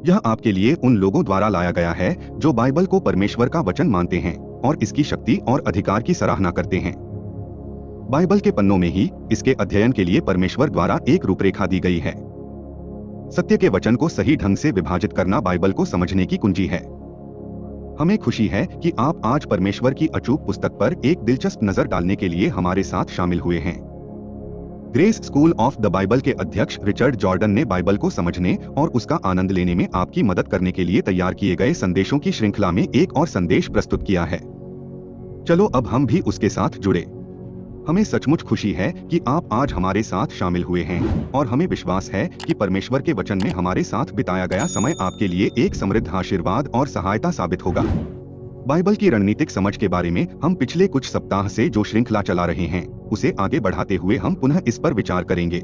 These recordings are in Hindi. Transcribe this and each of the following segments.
यह आपके लिए उन लोगों द्वारा लाया गया है जो बाइबल को परमेश्वर का वचन मानते हैं और इसकी शक्ति और अधिकार की सराहना करते हैं। बाइबल के पन्नों में ही इसके अध्ययन के लिए परमेश्वर द्वारा एक रूपरेखा दी गई है। सत्य के वचन को सही ढंग से विभाजित करना बाइबल को समझने की कुंजी है। हमें खुशी है कि आप आज परमेश्वर की अचूक पुस्तक पर एक दिलचस्प नजर डालने के लिए हमारे साथ शामिल हुए हैं। Grace school of the Bible के अध्यक्ष रिचर्ड जॉर्डन ने बाइबल को समझने और उसका आनंद लेने में आपकी मदद करने के लिए तैयार किए गए संदेशों की श्रृंखला में एक और संदेश प्रस्तुत किया है। चलो अब हम भी उसके साथ जुड़े। हमें सचमुच खुशी है कि आप आज हमारे साथ शामिल हुए हैं और हमें विश्वास है कि परमेश्वर के वचन में हमारे साथ बिताया गया समय आपके लिए एक समृद्ध आशीर्वाद और सहायता साबित होगा। बाइबल की रणनीतिक समझ के बारे में हम पिछले कुछ सप्ताह से जो श्रृंखला चला रहे हैं उसे आगे बढ़ाते हुए हम पुनः इस पर विचार करेंगे।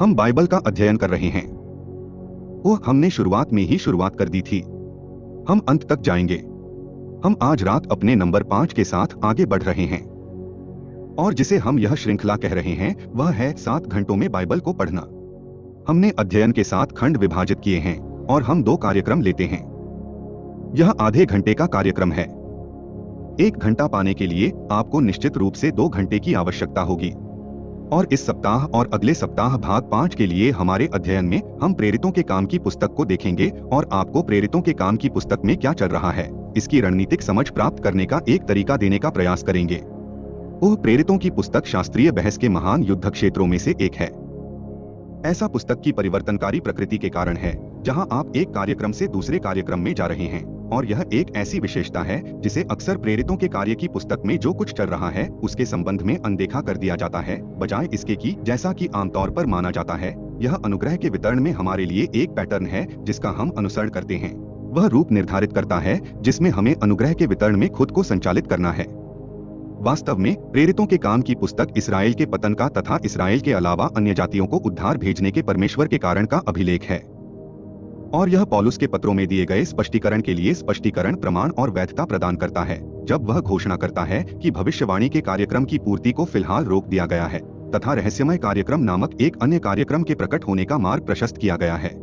हम बाइबल का अध्ययन कर रहे हैं। वो हमने शुरुआत में ही शुरुआत कर दी थी। हम अंत तक जाएंगे। हम आज रात अपने नंबर 5 के साथ आगे बढ़ रहे हैं और जिसे हम यह श्रृंखला कह रहे हैं वह है 7 घंटों में बाइबल को पढ़ना। हमने अध्ययन के 7 खंड विभाजित किए हैं और हम 2 कार्यक्रम लेते हैं। यह आधे घंटे का कार्यक्रम है। 1 घंटा पाने के लिए आपको निश्चित रूप से 2 घंटे की आवश्यकता होगी। और इस सप्ताह और अगले सप्ताह भाग 5 के लिए हमारे अध्ययन में हम प्रेरितों के काम की पुस्तक को देखेंगे और आपको प्रेरितों के काम की पुस्तक में क्या चल रहा है इसकी रणनीतिक समझ प्राप्त करने का एक तरीका देने का प्रयास करेंगे। प्रेरितों की पुस्तक शास्त्रीय बहस के महान युद्ध क्षेत्रों में से एक है। ऐसा पुस्तक की परिवर्तनकारी प्रकृति के कारण है जहां आप एक कार्यक्रम से दूसरे कार्यक्रम में जा रहे हैं और यह एक ऐसी विशेषता है जिसे अक्सर प्रेरितों के कार्य की पुस्तक में जो कुछ चल रहा है उसके संबंध में अनदेखा कर दिया जाता है, बजाय इसके कि जैसा कि आमतौर पर माना जाता है यह अनुग्रह के वितरण में हमारे लिए एक पैटर्न है जिसका हम अनुसरण करते हैं। वह रूप निर्धारित करता है जिसमें हमें अनुग्रह के वितरण में खुद को संचालित करना है। वास्तव में प्रेरितों के काम की पुस्तक इसराइल के पतन का तथा इसराइल के अलावा अन्य जातियों को उद्धार भेजने के परमेश्वर के कारण का अभिलेख है और यह पौलुस के पत्रों में दिए गए स्पष्टीकरण के लिए स्पष्टीकरण, प्रमाण और वैधता प्रदान करता है जब वह घोषणा करता है कि भविष्यवाणी के कार्यक्रम की पूर्ति को फिलहाल रोक दिया गया है तथा रहस्यमय कार्यक्रम नामक एक अन्य कार्यक्रम के प्रकट होने का मार्ग प्रशस्त किया गया है।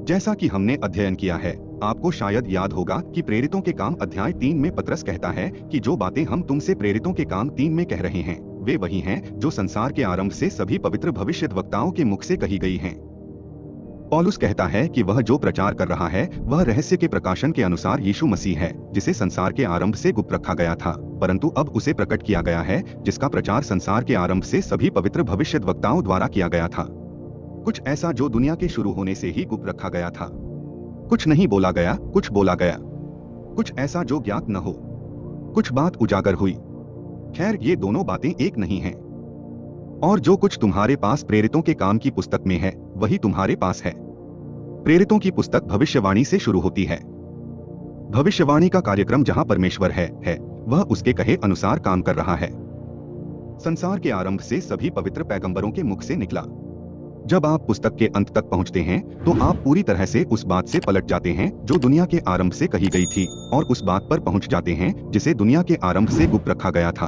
जैसा कि हमने अध्ययन किया है, आपको शायद याद होगा कि प्रेरितों के काम अध्याय 3 में पतरस कहता है कि जो बातें हम तुमसे प्रेरितों के काम 3 में कह रहे हैं वे वही हैं जो संसार के आरंभ से सभी पवित्र भविष्यद्वक्ताओं के मुख से कही गई हैं। पौलुस कहता है कि वह जो प्रचार कर रहा है वह रहस्य के प्रकाशन के अनुसार यीशु मसीह है जिसे संसार के आरंभ से गुप्त रखा गया था, परंतु अब उसे प्रकट किया गया है जिसका प्रचार संसार के आरंभ से सभी पवित्र भविष्यद्वक्ताओं द्वारा किया गया था। कुछ ऐसा जो दुनिया के शुरू होने से ही गुप्त रखा गया था। कुछ नहीं बोला गया, कुछ बोला गया। कुछ ऐसा जो ज्ञात न हो, कुछ बात उजागर हुई। खैर, ये दोनों बातें एक नहीं हैं। और जो कुछ तुम्हारे पास प्रेरितों के काम की पुस्तक में है वही तुम्हारे पास है। प्रेरितों की पुस्तक भविष्यवाणी से शुरू होती है। भविष्यवाणी का कार्यक्रम जहां परमेश्वर है वह उसके कहे अनुसार काम कर रहा है। संसार के आरंभ से सभी पवित्र पैगंबरों के मुख से निकला। जब आप पुस्तक के अंत तक पहुंचते हैं तो आप पूरी तरह से उस बात से पलट जाते हैं जो दुनिया के आरंभ से कही गई थी और उस बात पर पहुंच जाते हैं जिसे दुनिया के आरंभ से गुप्त रखा गया था।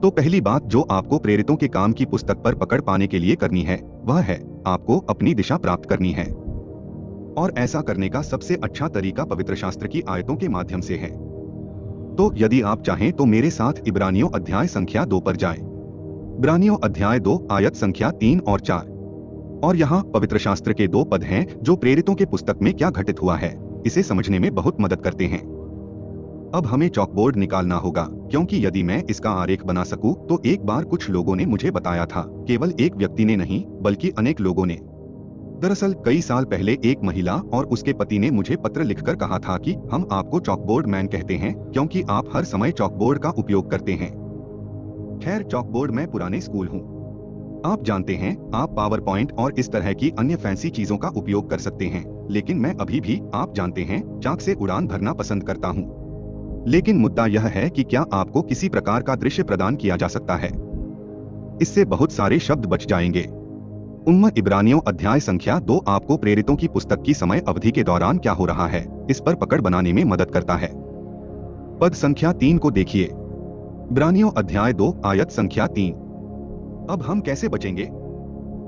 तो पहली बात जो आपको प्रेरितों के काम की पुस्तक पर पकड़ पाने के लिए करनी है वह है आपको अपनी दिशा प्राप्त करनी है। और ऐसा करने का सबसे अच्छा तरीका पवित्र शास्त्र की आयतों के माध्यम से है। तो यदि आप चाहें तो मेरे साथ इब्रानियों अध्याय संख्या 2 पर जाएं। इब्रानियों अध्याय 2 आयत संख्या 3 और 4। और यहाँ पवित्र शास्त्र के 2 पद हैं जो प्रेरितों के पुस्तक में क्या घटित हुआ है इसे समझने में बहुत मदद करते हैं। अब हमें चॉकबोर्ड निकालना होगा क्योंकि यदि मैं इसका आरेख बना सकूं तो एक बार कुछ लोगों ने मुझे बताया था, केवल एक व्यक्ति ने नहीं बल्कि अनेक लोगों ने। दरअसल कई साल पहले एक महिला और उसके पति ने मुझे पत्र लिखकर कहा था कि हम आपको चॉकबोर्ड मैन कहते हैं क्योंकि आप हर समय चॉकबोर्ड का उपयोग करते हैं। खैर, चॉकबोर्ड मैं पुराने स्कूल हूँ। आप जानते हैं, आप पावर पॉइंट और इस तरह की अन्य फैंसी चीजों का उपयोग कर सकते हैं, लेकिन मैं अभी भी, आप जानते हैं, चाक से उड़ान भरना पसंद करता हूँ। लेकिन मुद्दा यह है कि क्या आपको किसी प्रकार का दृश्य प्रदान किया जा सकता है। इससे बहुत सारे शब्द बच जाएंगे। इब्रानियों अध्याय संख्या 2 आपको प्रेरितों की पुस्तक की समय अवधि के दौरान क्या हो रहा है इस पर पकड़ बनाने में मदद करता है। पद संख्या 3 को देखिए। इब्रानियों अध्याय 2 आयत संख्या 3। अब हम कैसे बचेंगे?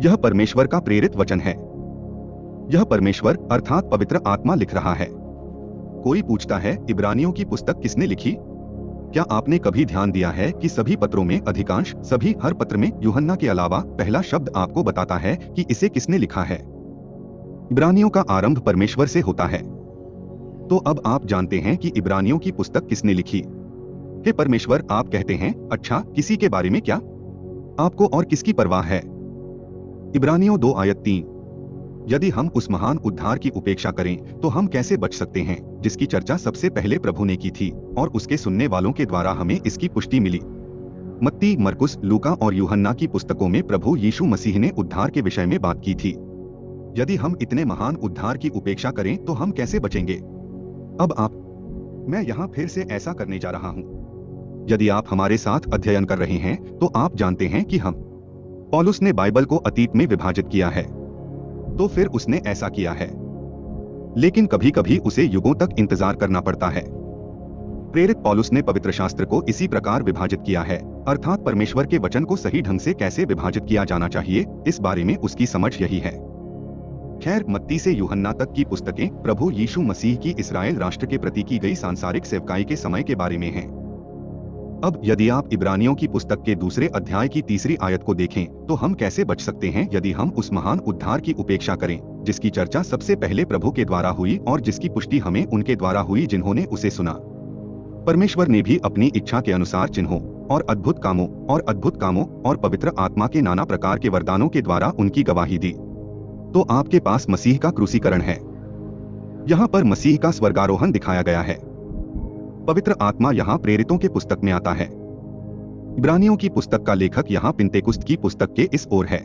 यह परमेश्वर का प्रेरित वचन है। यह परमेश्वर अर्थात पवित्र आत्मा लिख रहा है। कोई पूछता है, इब्रानियों की पुस्तक किसने लिखी? क्या आपने कभी ध्यान दिया है कि सभी पत्रों में हर पत्र में यूहन्ना के अलावा पहला शब्द आपको बताता है कि इसे किसने लिखा है। इब्रानियों का आरंभ परमेश्वर से होता है। तो अब आप जानते हैं कि इब्रानियों की पुस्तक किसने लिखी। हे परमेश्वर, आप कहते हैं, अच्छा, किसी के बारे में क्या? आपको और किसकी परवाह है? इब्रानियों 2:3। यदि हम उस महान उद्धार की उपेक्षा करें तो हम कैसे बच सकते हैं, जिसकी चर्चा सबसे पहले प्रभु ने की थी और उसके सुनने वालों के द्वारा हमें इसकी पुष्टि मिली। मत्ती, मरकुस, लूका और यूहन्ना की पुस्तकों में प्रभु यीशु मसीह ने उद्धार के विषय में बात की थी। यदि हम इतने महान उद्धार की उपेक्षा करें तो हम कैसे बचेंगे? मैं यहाँ फिर से ऐसा करने जा रहा हूँ। यदि आप हमारे साथ अध्ययन कर रहे हैं तो आप जानते हैं कि पौलुस ने बाइबल को अतीत में विभाजित किया है, तो फिर उसने ऐसा किया है। लेकिन कभी कभी उसे युगों तक इंतजार करना पड़ता है। प्रेरित पौलुस ने पवित्र शास्त्र को इसी प्रकार विभाजित किया है, अर्थात परमेश्वर के वचन को सही ढंग से कैसे विभाजित किया जाना चाहिए, इस बारे में उसकी समझ यही है। खैर, मत्ती से यूहन्ना तक की पुस्तकें प्रभु यीशु मसीह की इस्राएल राष्ट्र के प्रति की गई सांसारिक सेवकाई के समय के बारे में हैं। अब यदि आप इब्रानियों की पुस्तक के 2 अध्याय की 3 आयत को देखें तो हम कैसे बच सकते हैं यदि हम उस महान उद्धार की उपेक्षा करें, जिसकी चर्चा सबसे पहले प्रभु के द्वारा हुई और जिसकी पुष्टि हमें उनके द्वारा हुई जिन्होंने उसे सुना। परमेश्वर ने भी अपनी इच्छा के अनुसार चिन्हों और अद्भुत कामों और पवित्र आत्मा के नाना प्रकार के वरदानों के द्वारा उनकी गवाही दी। तो आपके पास मसीह का क्रूसीकरण है। यहाँ पर मसीह का स्वर्गारोहण दिखाया गया है। पवित्र आत्मा यहाँ प्रेरितों के पुस्तक में आता है। इब्रानियों की पुस्तक का लेखक यहाँ पिन्तेकुस्त की पुस्तक के इस ओर है।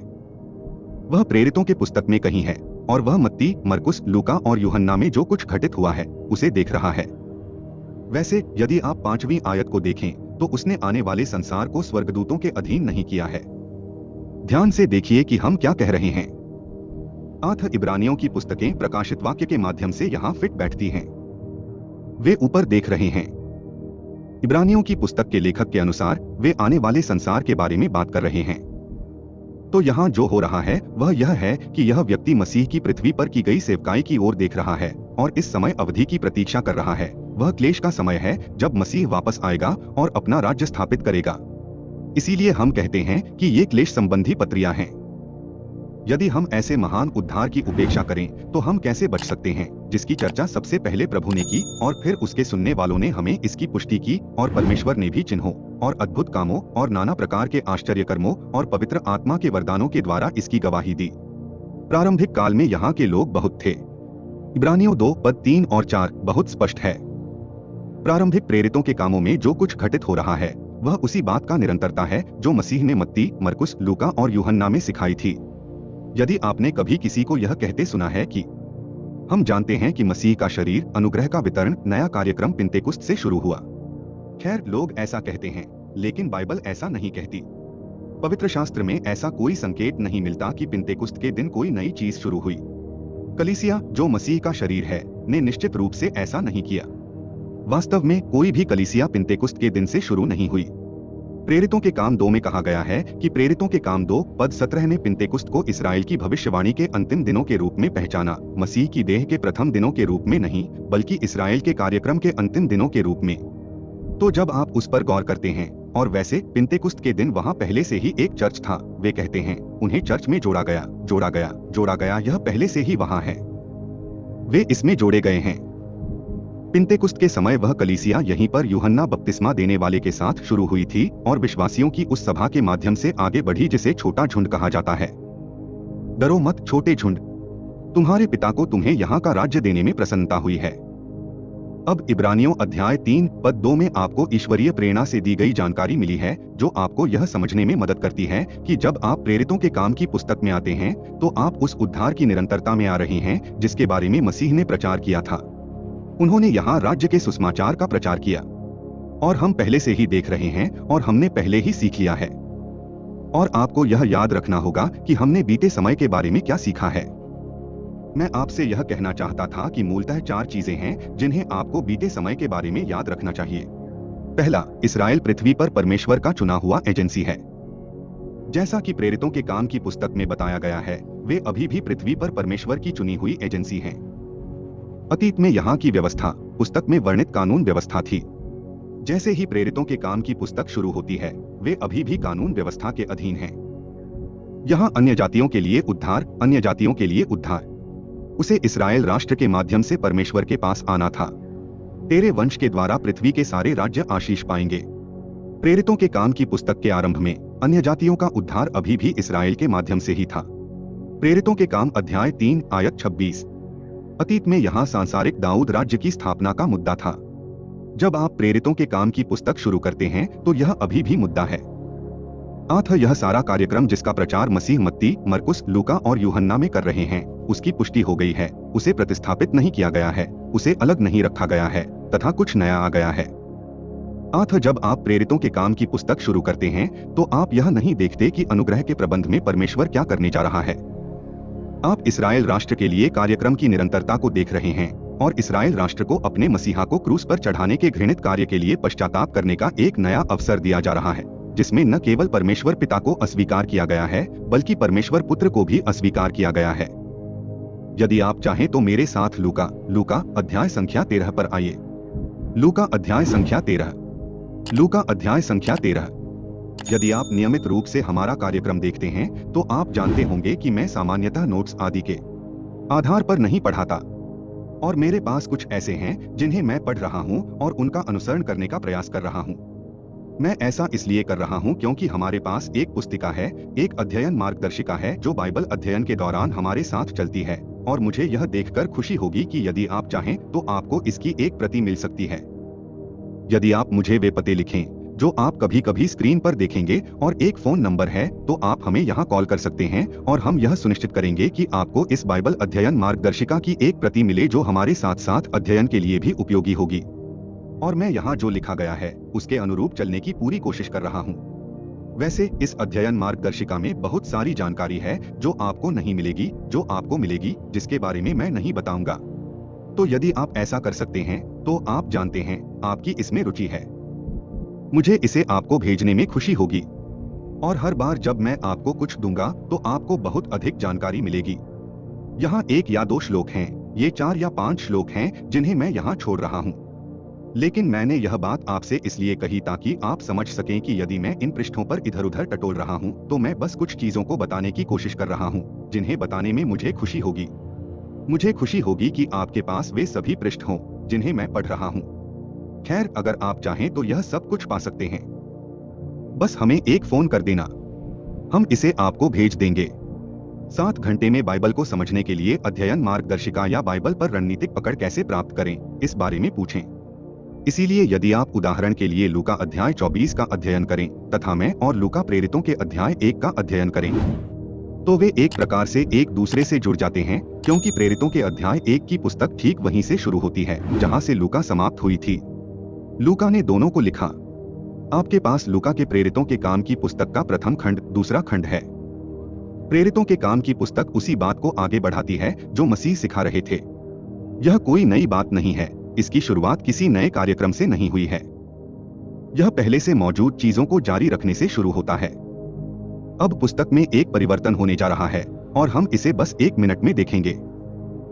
वह प्रेरितों के पुस्तक में कहीं है और वह मत्ती, मरकुस, लूका और यूहन्ना में जो कुछ घटित हुआ है उसे देख रहा है। वैसे यदि आप 5वीं आयत को देखें तो उसने आने वाले संसार को स्वर्गदूतों के अधीन नहीं किया है। ध्यान से देखिए कि हम क्या कह रहे हैं। इब्रानियों की पुस्तकें प्रकाशित वाक्य के माध्यम से यहाँ फिट बैठती हैं। वे ऊपर देख रहे हैं। इब्रानियों की पुस्तक के लेखक के अनुसार वे आने वाले संसार के बारे में बात कर रहे हैं। तो यहाँ जो हो रहा है वह यह है कि यह व्यक्ति मसीह की पृथ्वी पर की गई सेवकाई की ओर देख रहा है और इस समय अवधि की प्रतीक्षा कर रहा है। वह क्लेश का समय है जब मसीह वापस आएगा और अपना राज्य स्थापित करेगा। इसीलिए हम कहते हैं कि ये क्लेश संबंधी पत्रियां हैं। यदि हम ऐसे महान उद्धार की उपेक्षा करें तो हम कैसे बच सकते हैं, जिसकी चर्चा सबसे पहले प्रभु ने की और फिर उसके सुनने वालों ने हमें इसकी पुष्टि की और परमेश्वर ने भी चिन्हों और अद्भुत कामों और नाना प्रकार के आश्चर्य कर्मों और पवित्र आत्मा के वरदानों के द्वारा इसकी गवाही दी। प्रारंभिक काल में यहाँ के लोग बहुत थे। इब्रानियों 2:3 और 4 बहुत स्पष्ट है। प्रारंभिक प्रेरितों के कामों में जो कुछ घटित हो रहा है वह उसी बात का निरंतरता है जो मसीह ने मत्ती, मरकुस, लूका और यूहन्ना में सिखाई थी। यदि आपने कभी किसी को यह कहते सुना है कि हम जानते हैं कि मसीह का शरीर अनुग्रह का वितरण नया कार्यक्रम पिन्तेकुस्त से शुरू हुआ। खैर, लोग ऐसा कहते हैं, लेकिन बाइबल ऐसा नहीं कहती। पवित्र शास्त्र में ऐसा कोई संकेत नहीं मिलता कि पिन्तेकुस्त के दिन कोई नई चीज शुरू हुई। कलीसिया, जो मसीह का शरीर है, ने निश्चित रूप से ऐसा नहीं किया। वास्तव में कोई भी कलीसिया पिन्तेकुस्त के दिन से शुरू नहीं हुई। प्रेरितों के काम 2 में कहा गया है कि प्रेरितों के काम 2:17 ने पिन्तेकुस्त को इस्राएल की भविष्यवाणी के अंतिम दिनों के रूप में पहचाना, मसीह की देह के प्रथम दिनों के रूप में नहीं, बल्कि इस्राएल के कार्यक्रम के अंतिम दिनों के रूप में। तो जब आप उस पर गौर करते हैं, और वैसे पिन्तेकुस्त के दिन वहां पहले से ही एक चर्च था, वे कहते हैं उन्हें चर्च में जोड़ा गया, यह पहले से ही वहां है। वे इसमें जोड़े गए हैं। पिन्तेकुस्त के समय वह कलीसिया यहीं पर यूहन्ना बपतिस्मा देने वाले के साथ शुरू हुई थी और विश्वासियों की उस सभा के माध्यम से आगे बढ़ी जिसे छोटा झुंड कहा जाता है। डरो मत छोटे झुंड, तुम्हारे पिता को तुम्हें यहाँ का राज्य देने में प्रसन्नता हुई है। अब इब्रानियों अध्याय 3:2 में आपको ईश्वरीय प्रेरणा से दी गई जानकारी मिली है जो आपको यह समझने में मदद करती है कि जब आप प्रेरितों के काम की पुस्तक में आते हैं तो आप उस उद्धार की निरंतरता में आ रहे हैं जिसके बारे में मसीह ने प्रचार किया था। उन्होंने यहाँ राज्य के सुसमाचार का प्रचार किया और हम पहले से ही देख रहे हैं और हमने पहले ही सीख लिया है। और आपको यह याद रखना होगा कि हमने बीते समय के बारे में क्या सीखा है। मैं आपसे यह कहना चाहता था कि मूलतः 4 चीजें हैं जिन्हें आपको बीते समय के बारे में याद रखना चाहिए। पहला, इस्राएल पृथ्वी पर परमेश्वर का चुना हुआ एजेंसी है। जैसा कि प्रेरितों के काम की पुस्तक में बताया गया है, वे अभी भी पृथ्वी पर परमेश्वर की चुनी हुई एजेंसी हैं। अतीत में यहाँ की व्यवस्था पुस्तक में वर्णित कानून व्यवस्था थी। जैसे ही प्रेरितों के काम की पुस्तक शुरू होती है, वे अभी भी कानून व्यवस्था के अधीन हैं। यहाँ अन्य जातियों के लिए उद्धार, अन्य जातियों के लिए उद्धार। उसे इस्राएल राष्ट्र के माध्यम से परमेश्वर के पास आना था। तेरे वंश के द्वारा पृथ्वी के सारे राज्य आशीष पाएंगे। प्रेरितों के काम की पुस्तक के आरंभ में अन्य जातियों का उद्धार अभी भी इस्राएल के माध्यम से ही था। प्रेरितों के काम अध्याय 3 आयत 26। अतीत में यहाँ सांसारिक दाऊद राज्य की स्थापना का मुद्दा था। जब आप प्रेरितों के काम की पुस्तक शुरू करते हैं तो यह अभी भी मुद्दा है। यह सारा कार्यक्रम जिसका प्रचार मसीह मत्ती, मरकुस, लूका और यूहन्ना में कर रहे हैं, उसकी पुष्टि हो गई है। उसे प्रतिस्थापित नहीं किया गया है, उसे अलग नहीं रखा गया है, तथा कुछ नया आ गया है। जब आप प्रेरितों के काम की पुस्तक शुरू करते हैं तो आप यह नहीं देखते कि अनुग्रह के प्रबंध में परमेश्वर क्या करने जा रहा है। आप इस्राएल राष्ट्र के लिए कार्यक्रम की निरंतरता को देख रहे हैं और इस्राएल राष्ट्र को अपने मसीहा को क्रूस पर चढ़ाने के घृणित कार्य के लिए पश्चाताप करने का एक नया अवसर दिया जा रहा है, जिसमें न केवल परमेश्वर पिता को अस्वीकार किया गया है, बल्कि परमेश्वर पुत्र को भी अस्वीकार किया गया है। यदि आप चाहें तो मेरे साथ लूका अध्याय संख्या 13 पर आइए। लूका अध्याय संख्या 13। लूका अध्याय संख्या 13। यदि आप नियमित रूप से हमारा कार्यक्रम देखते हैं तो आप जानते होंगे कि मैं सामान्यतः नोट्स आदि के आधार पर नहीं पढ़ाता, और मेरे पास कुछ ऐसे हैं जिन्हें मैं पढ़ रहा हूं और उनका अनुसरण करने का प्रयास कर रहा हूं। मैं ऐसा इसलिए कर रहा हूं क्योंकि हमारे पास एक पुस्तिका है, एक अध्ययन मार्गदर्शिका है जो बाइबल अध्ययन के दौरान हमारे साथ चलती है, और मुझे यह देखकर खुशी होगी कि यदि आप चाहें तो आपको इसकी एक प्रति मिल सकती है। यदि आप मुझे वे पते लिखें जो आप कभी कभी स्क्रीन पर देखेंगे और एक फोन नंबर है, तो आप हमें यहाँ कॉल कर सकते हैं और हम यह सुनिश्चित करेंगे कि आपको इस बाइबल अध्ययन मार्गदर्शिका की एक प्रति मिले जो हमारे साथ साथ अध्ययन के लिए भी उपयोगी होगी। और मैं यहाँ जो लिखा गया है उसके अनुरूप चलने की पूरी कोशिश कर रहा हूँ। वैसे इस अध्ययन मार्गदर्शिका में बहुत सारी जानकारी है जो आपको नहीं मिलेगी, जो आपको मिलेगी जिसके बारे में मैं नहीं बताऊंगा। तो यदि आप ऐसा कर सकते हैं तो आप जानते हैं आपकी इसमें रुचि है। मुझे इसे आपको भेजने में खुशी होगी, और हर बार जब मैं आपको कुछ दूंगा तो आपको बहुत अधिक जानकारी मिलेगी। यहाँ 1 या 2 श्लोक हैं, ये 4 या 5 श्लोक हैं जिन्हें मैं यहाँ छोड़ रहा हूँ। लेकिन मैंने यह बात आपसे इसलिए कही ताकि आप समझ सकें कि यदि मैं इन पृष्ठों पर इधर उधर टटोल रहा हूँ तो मैं बस कुछ चीजों को बताने की कोशिश कर रहा हूँ जिन्हें बताने में मुझे खुशी होगी। मुझे खुशी होगी कि आपके पास वे सभी पृष्ठ हों जिन्हें मैं पढ़ रहा हूँ। खैर, अगर आप चाहें तो यह सब कुछ पा सकते हैं। बस हमें एक फोन कर देना, हम इसे आपको भेज देंगे। 7 घंटे में बाइबल को समझने के लिए अध्ययन मार्गदर्शिका या बाइबल पर रणनीतिक पकड़ कैसे प्राप्त करें, इस बारे में पूछें। इसीलिए यदि आप उदाहरण के लिए लूका अध्याय 24 का अध्ययन करें तथा मैं और लूका प्रेरितों के अध्याय 1 का अध्ययन करें, तो वे एक प्रकार से एक दूसरे से जुड़ जाते हैं, क्योंकि प्रेरितों के अध्याय 1 की पुस्तक ठीक वहीं से शुरू होती है जहां से लूका समाप्त हुई थी। लूका ने दोनों को लिखा। आपके पास लूका के प्रेरितों के काम की पुस्तक का प्रथम खंड, दूसरा खंड है। प्रेरितों के काम की पुस्तक उसी बात को आगे बढ़ाती है जो मसीह सिखा रहे थे। यह कोई नई बात नहीं है, इसकी शुरुआत किसी नए कार्यक्रम से नहीं हुई है। यह पहले से मौजूद चीजों को जारी रखने से शुरू होता है। अब पुस्तक में एक परिवर्तन होने जा रहा है और हम इसे बस 1 मिनट में देखेंगे।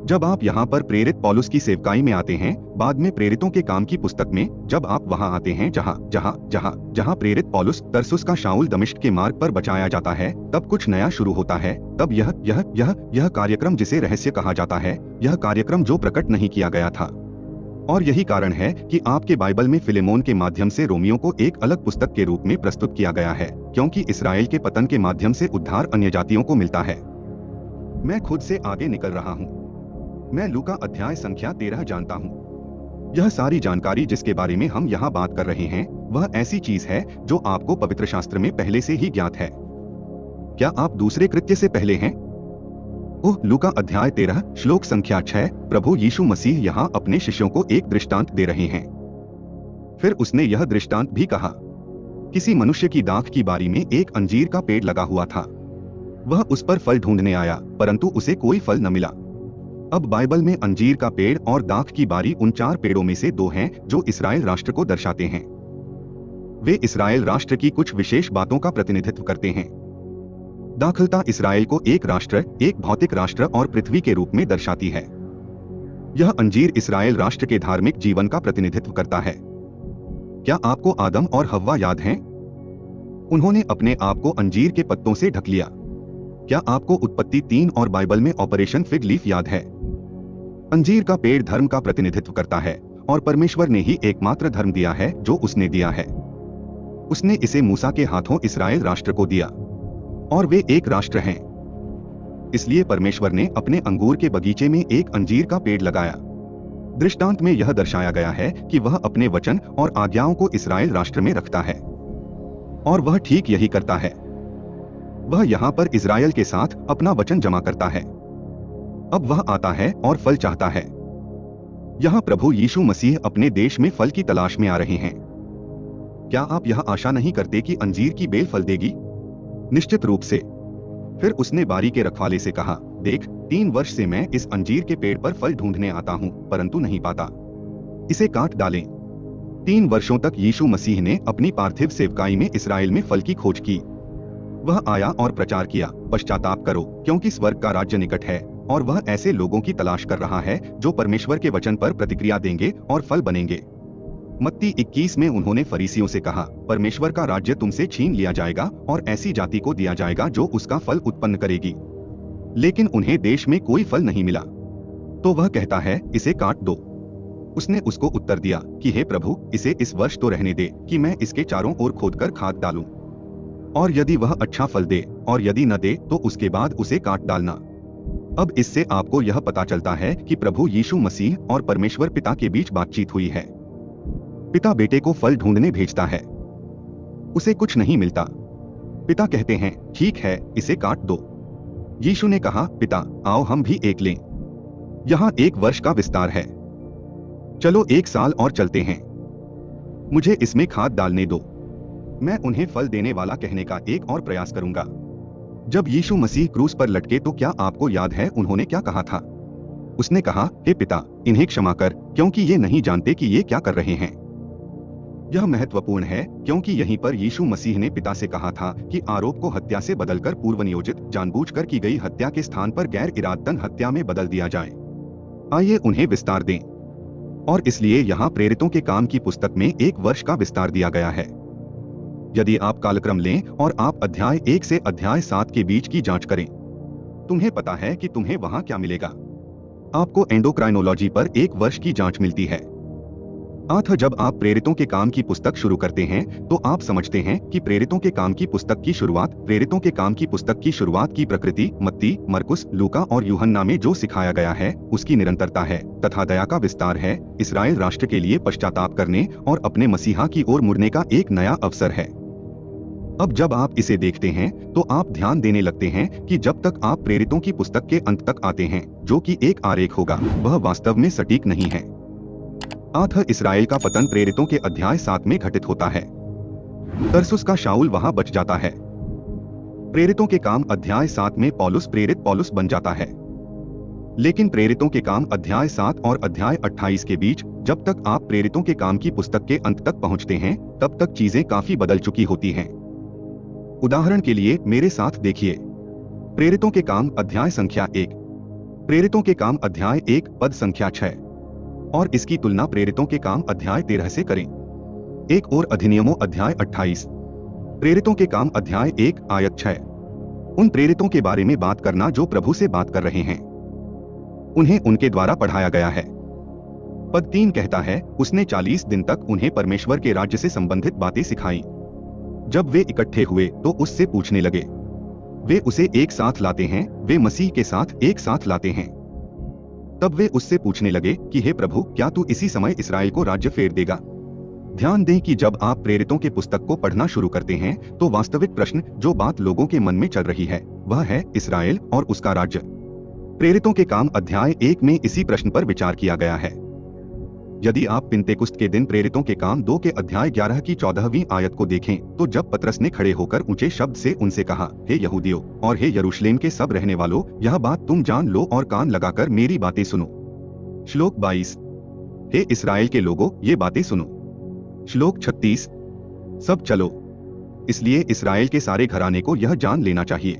जब आप यहाँ पर प्रेरित पौलुस की सेवकाई में आते हैं, बाद में प्रेरितों के काम की पुस्तक में, जब आप वहाँ आते हैं जहाँ प्रेरित पौलुस तरसुस का शाऊल दमिश्क के मार्ग पर बचाया जाता है, तब कुछ नया शुरू होता है। तब यह कार्यक्रम जिसे रहस्य कहा जाता है, यह कार्यक्रम जो प्रकट नहीं किया गया था। और यही कारण है कि आपके बाइबल में फिलेमोन के माध्यम से रोमियो को एक अलग पुस्तक के रूप में प्रस्तुत किया गया है, क्योंकि इस्राएल के पतन के माध्यम से उद्धार अन्य जातियों को मिलता है। मैं खुद से आगे निकल रहा हूँ। मैं लूका अध्याय संख्या 13 जानता हूँ। यह सारी जानकारी जिसके बारे में हम यहाँ बात कर रहे हैं, वह ऐसी चीज है जो आपको पवित्र शास्त्र में पहले से ही ज्ञात है। क्या आप दूसरे कृत्य से पहले हैं? लूका अध्याय 13 श्लोक संख्या 6। प्रभु यीशु मसीह यहाँ अपने शिष्यों को एक दृष्टांत दे रहे हैं। फिर उसने यह दृष्टांत भी कहा, किसी मनुष्य की दाख की बारी में एक अंजीर का पेड़ लगा हुआ था। वह उस पर फल ढूंढने आया, परंतु उसे कोई फल न मिला। अब बाइबल में अंजीर का पेड़ और दाख की बारी उन 4 पेड़ों में से 2 हैं जो इस्राएल राष्ट्र को दर्शाते हैं। वे इस्राएल राष्ट्र की कुछ विशेष बातों का प्रतिनिधित्व करते हैं। दाखलता इसराइल को एक राष्ट्र, एक भौतिक राष्ट्र और पृथ्वी के रूप में दर्शाती है। यह अंजीर इसराइल राष्ट्र के धार्मिक जीवन का प्रतिनिधित्व करता है। क्या आपको आदम और हव्वा याद हैं? उन्होंने अपने आप को अंजीर के पत्तों से ढक लिया। क्या आपको उत्पत्ति 3 और बाइबल में ऑपरेशन फिग लीफ याद है? अंजीर का पेड़ धर्म का प्रतिनिधित्व करता है और परमेश्वर ने ही एकमात्र धर्म दिया है जो उसने दिया है। उसने इसे मूसा के हाथों इसराइल राष्ट्र को दिया और वे एक राष्ट्र हैं। इसलिए परमेश्वर ने अपने अंगूर के बगीचे में एक अंजीर का पेड़ लगाया। दृष्टांत में यह दर्शाया गया है कि वह अपने वचन और आज्ञाओं को इसराइल राष्ट्र में रखता है और वह ठीक यही करता है। वह यहाँ पर इजराइल के साथ अपना वचन जमा करता है। अब वह आता है और फल चाहता है। यहाँ प्रभु यीशु मसीह अपने देश में फल की तलाश में आ रहे हैं। क्या आप यह आशा नहीं करते कि अंजीर की बेल फल देगी? निश्चित रूप से। फिर उसने बारी के रखवाले से कहा, देख, 3 वर्ष से मैं इस अंजीर के पेड़ पर फल ढूंढने आता हूं, परंतु नहीं पाता। इसे काट डालें। 3 वर्षों तक यीशु मसीह ने अपनी पार्थिव सेवकाई में इसराइल में फल की खोज की। वह आया और प्रचार किया, पश्चाताप करो, क्योंकि स्वर्ग का राज्य निकट है। और वह ऐसे लोगों की तलाश कर रहा है जो परमेश्वर के वचन पर प्रतिक्रिया देंगे और फल बनेंगे। मत्ती 21 में उन्होंने फरीसियों से कहा, परमेश्वर का राज्य तुमसे छीन लिया जाएगा और ऐसी जाति को दिया जाएगा जो उसका फल उत्पन्न करेगी। लेकिन उन्हें देश में कोई फल नहीं मिला। तो वह कहता है, इसे काट दो। उसने उसको उत्तर दिया कि हे प्रभु, इसे इस वर्ष तो रहने दे कि मैं इसके चारों ओर खोदकर खाद डालूं। और यदि वह अच्छा फल दे और यदि न दे तो उसके बाद उसे काट डालना। अब इससे आपको यह पता चलता है कि प्रभु यीशु मसीह और परमेश्वर पिता के बीच बातचीत हुई है। पिता बेटे को फल ढूंढने भेजता है। उसे कुछ नहीं मिलता। पिता कहते हैं, ठीक है, इसे काट दो। यीशु ने कहा, पिता, आओ हम भी एक लें। यहाँ 1 वर्ष का विस्तार है। चलो 1 साल और चलते हैं। मुझे इसमें खाद डालने दो। मैं उन्हें फल देने वाला कहने का एक और प्रयास करूंगा। जब यीशु मसीह क्रूस पर लटके तो क्या आपको याद है उन्होंने क्या कहा था? उसने कहा, हे पिता, इन्हें क्षमा कर, क्योंकि ये नहीं जानते कि ये क्या कर रहे हैं। यह महत्वपूर्ण है क्योंकि यहीं पर यीशु मसीह ने पिता से कहा था कि आरोप को हत्या से बदलकर पूर्वनियोजित जानबूझकर की गई हत्या के स्थान पर गैर इरादतन हत्या में बदल दिया जाए। आइए उन्हें विस्तार दें। और इसलिए यहाँ प्रेरितों के काम की पुस्तक में 1 वर्ष का विस्तार दिया गया है। यदि आप कालक्रम लें और आप अध्याय 1 से अध्याय 7 के बीच की जांच करें, तुम्हें पता है कि तुम्हें वहां क्या मिलेगा। आपको एंडोक्राइनोलॉजी पर 1 वर्ष की जांच मिलती है। जब आप प्रेरितों के काम की पुस्तक शुरू करते हैं तो आप समझते हैं कि प्रेरितों के काम की पुस्तक की शुरुआत, प्रेरितों के काम की पुस्तक की शुरुआत की प्रकृति मत्ती, मरकुस, लूका और यूहन्ना में जो सिखाया गया है उसकी निरंतरता है तथा दया का विस्तार है, इसराइल राष्ट्र के लिए पश्चाताप करने और अपने मसीहा की ओर मुड़ने का एक नया अवसर है। अब जब आप इसे देखते हैं तो आप ध्यान देने लगते हैं कि जब तक आप प्रेरितों की पुस्तक के अंत तक आते हैं, जो कि एक आरेख होगा, वह वास्तव में सटीक नहीं है। इसराइल का पतन प्रेरितों के अध्याय 7 में घटित होता है। तरसुस का शाऊल वहां बच जाता है। प्रेरितों के काम अध्याय 7 में पौलुस प्रेरित पौलुस बन जाता है। लेकिन प्रेरितों के काम अध्याय 7 और अध्याय 28 के बीच, जब तक आप प्रेरितों के काम की पुस्तक के अंत तक पहुंचते हैं, तब तक चीजें काफी बदल चुकी होती हैं। उदाहरण के लिए मेरे साथ देखिए, प्रेरितों के काम अध्याय संख्या 1, प्रेरितों के काम अध्याय 1 पद संख्या 6 और इसकी तुलना प्रेरितों के काम अध्याय 13 से करें। एक और अधिनियमों अध्याय 28, प्रेरितों के काम अध्याय 1 आयत 6। उन प्रेरितों के बारे में बात करना जो प्रभु से बात कर रहे हैं, उन्हें उनके द्वारा पढ़ाया गया है। पद 3 कहता है, उसने 40 दिन तक उन्हें परमेश्वर के राज्य से संबंधित बातें सिखाई। जब वे इकट्ठे हुए तो उससे पूछने लगे। वे उसे एक साथ लाते हैं, वे मसीह के साथ एक साथ लाते हैं। तब वे उससे पूछने लगे कि हे प्रभु, क्या तू इसी समय इसराइल को राज्य फेर देगा? ध्यान दें कि जब आप प्रेरितों के पुस्तक को पढ़ना शुरू करते हैं तो वास्तविक प्रश्न जो बात लोगों के मन में चल रही है वह है इसराइल और उसका राज्य। प्रेरितों के काम अध्याय 1 में इसी प्रश्न पर विचार किया गया है। यदि आप पिन्तेकुस्त के दिन प्रेरितों के काम 2 के अध्याय 11 की 14वीं आयत को देखें तो जब पतरस ने खड़े होकर ऊंचे शब्द से उनसे कहा, हे यहूदियों और हे यरूशलेम के सब रहने वालों, यह बात तुम जान लो और कान लगाकर मेरी बातें सुनो। श्लोक 22, हे इस्राएल के लोगों, ये बातें सुनो। श्लोक 36, सब चलो। इसलिए इस्राएल के सारे घराने को यह जान लेना चाहिए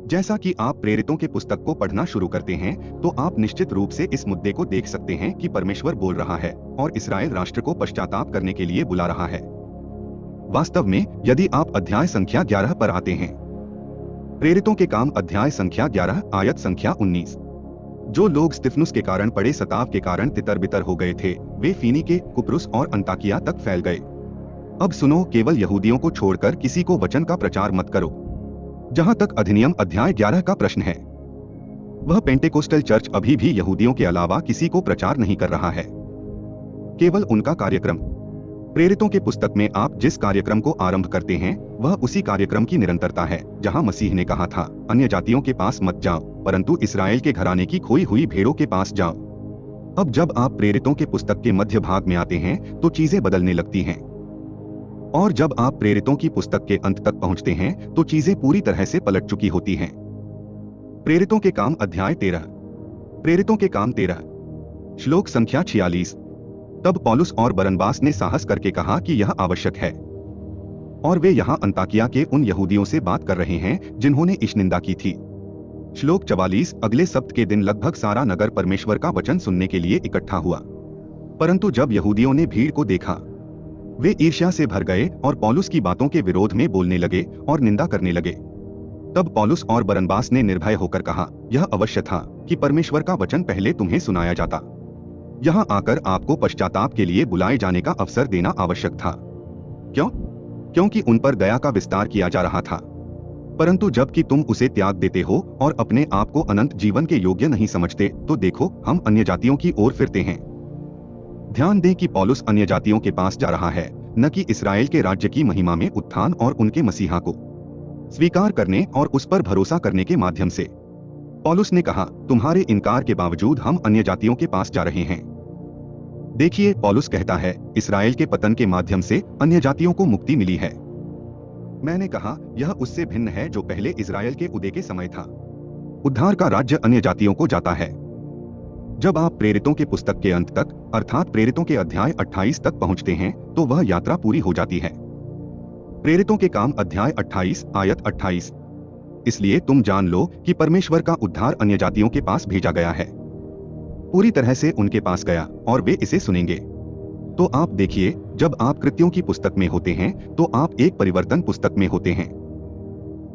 जैसा कि आप प्रेरितों के पुस्तक को पढ़ना शुरू करते हैं तो आप निश्चित रूप से इस मुद्दे को देख सकते हैं कि परमेश्वर बोल रहा है और इस्राएल राष्ट्र को पश्चाताप करने के लिए बुला रहा है। वास्तव में यदि आप अध्याय संख्या 11 पर आते हैं, प्रेरितों के काम अध्याय संख्या 11 आयत संख्या 19, जो लोग स्तिफनुस के कारण पड़े सताव के कारण तितर बितर हो गए थे, वे फीनीके, कुप्रुस और अंताकिया तक फैल गए। अब सुनो, केवल यहूदियों को छोड़कर किसी को वचन का प्रचार मत करो। जहां तक अधिनियम अध्याय 11 का प्रश्न है, वह पेंटेकोस्टल चर्च अभी भी यहूदियों के अलावा किसी को प्रचार नहीं कर रहा है, केवल उनका कार्यक्रम। प्रेरितों के पुस्तक में आप जिस कार्यक्रम को आरंभ करते हैं वह उसी कार्यक्रम की निरंतरता है जहां मसीह ने कहा था, अन्य जातियों के पास मत जाओ परंतु इस्राएल के घराने की खोई हुई भेड़ों के पास जाओ। अब जब आप प्रेरितों के पुस्तक के मध्य भाग में आते हैं तो चीजें बदलने लगती हैं, और जब आप प्रेरितों की पुस्तक के अंत तक पहुंचते हैं तो चीजें पूरी तरह से पलट चुकी होती हैं। प्रेरितों के काम अध्याय 13। प्रेरितों के काम 13 श्लोक संख्या 46। तब पौलुस और बरनबास ने साहस करके कहा कि यह आवश्यक है, और वे यहाँ अंताकिया के उन यहूदियों से बात कर रहे हैं जिन्होंने ईशनिंदा की थी। श्लोक 44। अगले सप्त के दिन लगभग सारा नगर परमेश्वर का वचन सुनने के लिए इकट्ठा हुआ, परंतु जब यहूदियों ने भीड़ को देखा वे ईर्ष्या से भर गए और पौलुस की बातों के विरोध में बोलने लगे और निंदा करने लगे। तब पौलुस और बरनबास ने निर्भय होकर कहा, यह अवश्य था कि परमेश्वर का वचन पहले तुम्हें सुनाया जाता। यहाँ आकर आपको पश्चाताप के लिए बुलाए जाने का अवसर देना आवश्यक था। क्यों? क्योंकि उन पर दया का विस्तार किया जा रहा था, परंतु जबकि तुम उसे त्याग देते हो और अपने आप को अनंत जीवन के योग्य नहीं समझते, तो देखो हम अन्य जातियों की ओर फिरते हैं। ध्यान दें कि पौलुस अन्य जातियों के पास जा रहा है, न कि इस्राएल के राज्य की महिमा में उत्थान और उनके मसीहा को स्वीकार करने और उस पर भरोसा करने के माध्यम से। पौलुस ने कहा, तुम्हारे इनकार के बावजूद हम अन्य जातियों के पास जा रहे हैं। देखिए, पौलुस कहता है, इस्राएल के पतन के माध्यम से अन्य जातियों को मुक्ति मिली है। मैंने कहा, यह उससे भिन्न है जो पहले इस्राएल के उदय के समय था। उद्धार का राज्य अन्य जातियों को जाता है। जब आप प्रेरितों के पुस्तक के अंत तक अर्थात प्रेरितों के अध्याय 28 तक पहुंचते हैं तो वह यात्रा पूरी हो जाती है। प्रेरितों के काम अध्याय 28 आयत 28। इसलिए तुम जान लो कि परमेश्वर का उद्धार अन्य जातियों के पास भेजा गया है, पूरी तरह से उनके पास गया और वे इसे सुनेंगे। तो आप देखिए, जब आप कृत्यों की पुस्तक में होते हैं तो आप एक परिवर्तन पुस्तक में होते हैं।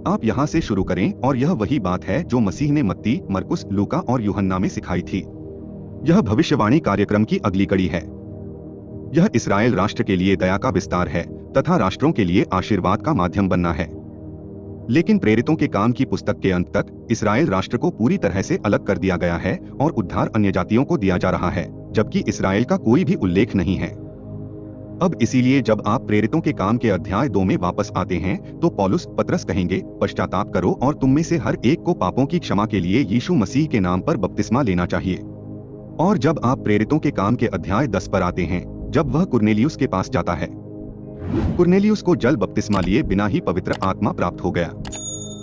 आप यहाँ से शुरू करें और यह वही बात है जो मसीह ने मत्ती, मरकुस, लूका और यूहन्ना में सिखाई थी। यह भविष्यवाणी कार्यक्रम की अगली कड़ी है। यह इस्राएल राष्ट्र के लिए दया का विस्तार है तथा राष्ट्रों के लिए आशीर्वाद का माध्यम बनना है। लेकिन प्रेरितों के काम की पुस्तक के अंत तक इस्राएल राष्ट्र को पूरी तरह से अलग कर दिया गया है और उद्धार अन्य जातियों को दिया जा रहा है, जबकि इस्राएल का कोई भी उल्लेख नहीं है। अब इसीलिए जब आप प्रेरितों के काम के अध्याय 2 में वापस आते हैं तो पौलुस पतरस कहेंगे, पश्चाताप करो और तुम में से हर एक को पापों की क्षमा के लिए यीशु मसीह के नाम पर बपतिस्मा लेना चाहिए। और जब आप प्रेरितों के काम के अध्याय 10 पर आते हैं, जब वह कुरनेलियुस के पास जाता है, कुरनेलियुस को जल बपतिस्मा लिए बिना ही पवित्र आत्मा प्राप्त हो गया।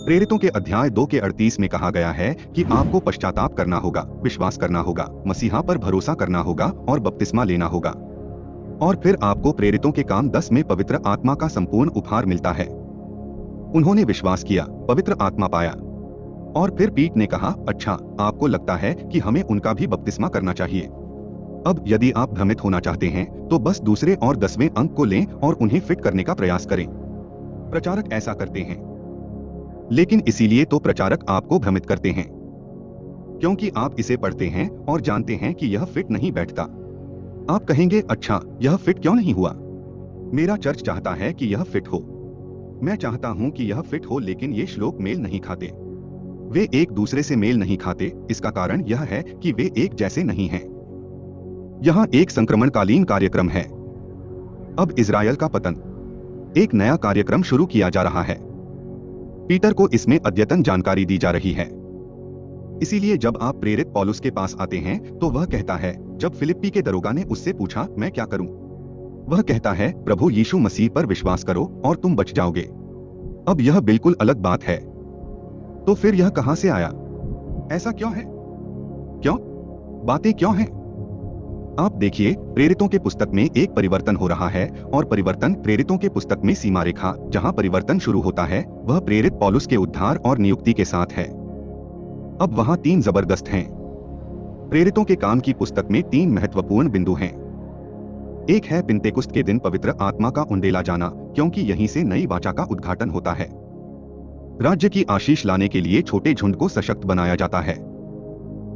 प्रेरितों के अध्याय 2 के 38 में कहा गया है कि आपको पश्चाताप करना होगा, विश्वास करना होगा, मसीहा पर भरोसा करना होगा और बपतिस्मा लेना होगा, और फिर आपको प्रेरितों के काम 10 में पवित्र आत्मा का संपूर्ण उपहार मिलता है। उन्होंने विश्वास किया, पवित्र आत्मा पाया, और फिर पीट ने कहा, अच्छा, आपको लगता है कि हमें उनका भी बपतिस्मा करना चाहिए। अब यदि आप भ्रमित होना चाहते हैं तो बस दूसरे और 10वें अंक को लें और उन्हें फिट करने का प्रयास करें। प्रचारक ऐसा करते हैं, लेकिन इसीलिए तो प्रचारक आपको भ्रमित करते हैं, क्योंकि आप इसे पढ़ते हैं और जानते हैं कि यह फिट नहीं बैठता। आप कहेंगे, अच्छा, यह फिट क्यों नहीं हुआ? मेरा चर्च चाहता है कि यह फिट हो, मैं चाहता हूं कि यह फिट हो, लेकिन ये श्लोक मेल नहीं खाते, वे एक दूसरे से मेल नहीं खाते। इसका कारण यह है कि वे एक जैसे नहीं हैं। यहाँ एक संक्रमणकालीन कार्यक्रम है। अब इजराइल का पतन, एक नया कार्यक्रम शुरू किया जा रहा है। पीटर को इसमें अद्यतन जानकारी दी जा रही है। इसीलिए जब आप प्रेरित पौलुस के पास आते हैं तो वह कहता है, जब फिलिप्पी के दरोगा ने उससे पूछा, मैं क्या करूं? वह कहता है, प्रभु यीशु मसीह पर विश्वास करो और तुम बच जाओगे। अब यह बिल्कुल अलग बात है। तो फिर यह कहां से आया? ऐसा क्यों है? क्यों? बातें क्यों हैं? आप देखिए, प्रेरितों के पुस्तक में एक परिवर्तन हो रहा है और परिवर्तन प्रेरितों के पुस्तक में सीमा रेखा जहां परिवर्तन शुरू होता है वह प्रेरित पौलुस के उद्धार और नियुक्ति के साथ है। अब वहां 3 जबरदस्त हैं। प्रेरितों के काम की पुस्तक में 3 महत्वपूर्ण बिंदु हैं। एक है पिन्तेकुस्त के दिन पवित्र आत्मा का उंडेला जाना, क्योंकि यहीं से नई वाचा का उद्घाटन होता है। राज्य की आशीष लाने के लिए छोटे झुंड को सशक्त बनाया जाता है।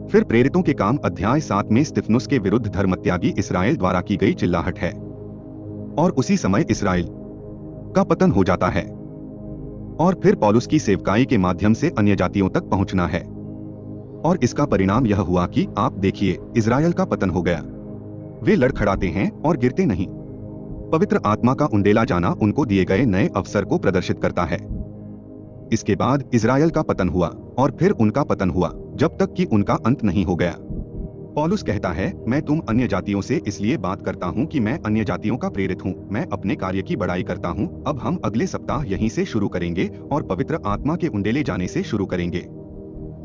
फिर प्रेरितों के काम अध्याय 7 में स्तिफनुस के विरुद्ध धर्मत्यागी इसराइल द्वारा की गई चिल्लाहट है और उसी समय इसराइल का पतन हो जाता है। और फिर पौलुस की सेवकाई के माध्यम से अन्य जातियों तक पहुंचना है और इसका परिणाम यह हुआ कि आप देखिए, इजराइल का पतन हो गया। वे लड़खड़ाते हैं और गिरते नहीं। पवित्र आत्मा का उंडेला जाना उनको दिए गए नए अवसर को प्रदर्शित करता है। इसके बाद इजराइल का पतन हुआ और फिर उनका पतन हुआ जब तक कि उनका अंत नहीं हो गया। पौलुस कहता है, मैं तुम अन्य जातियों से इसलिए बात करता हूं कि मैं अन्य जातियों का प्रेरित हूं। मैं अपने कार्य की बड़ाई करता हूं। अब हम अगले सप्ताह यहीं से शुरू करेंगे और पवित्र आत्मा के उंडेले जाने से शुरू करेंगे।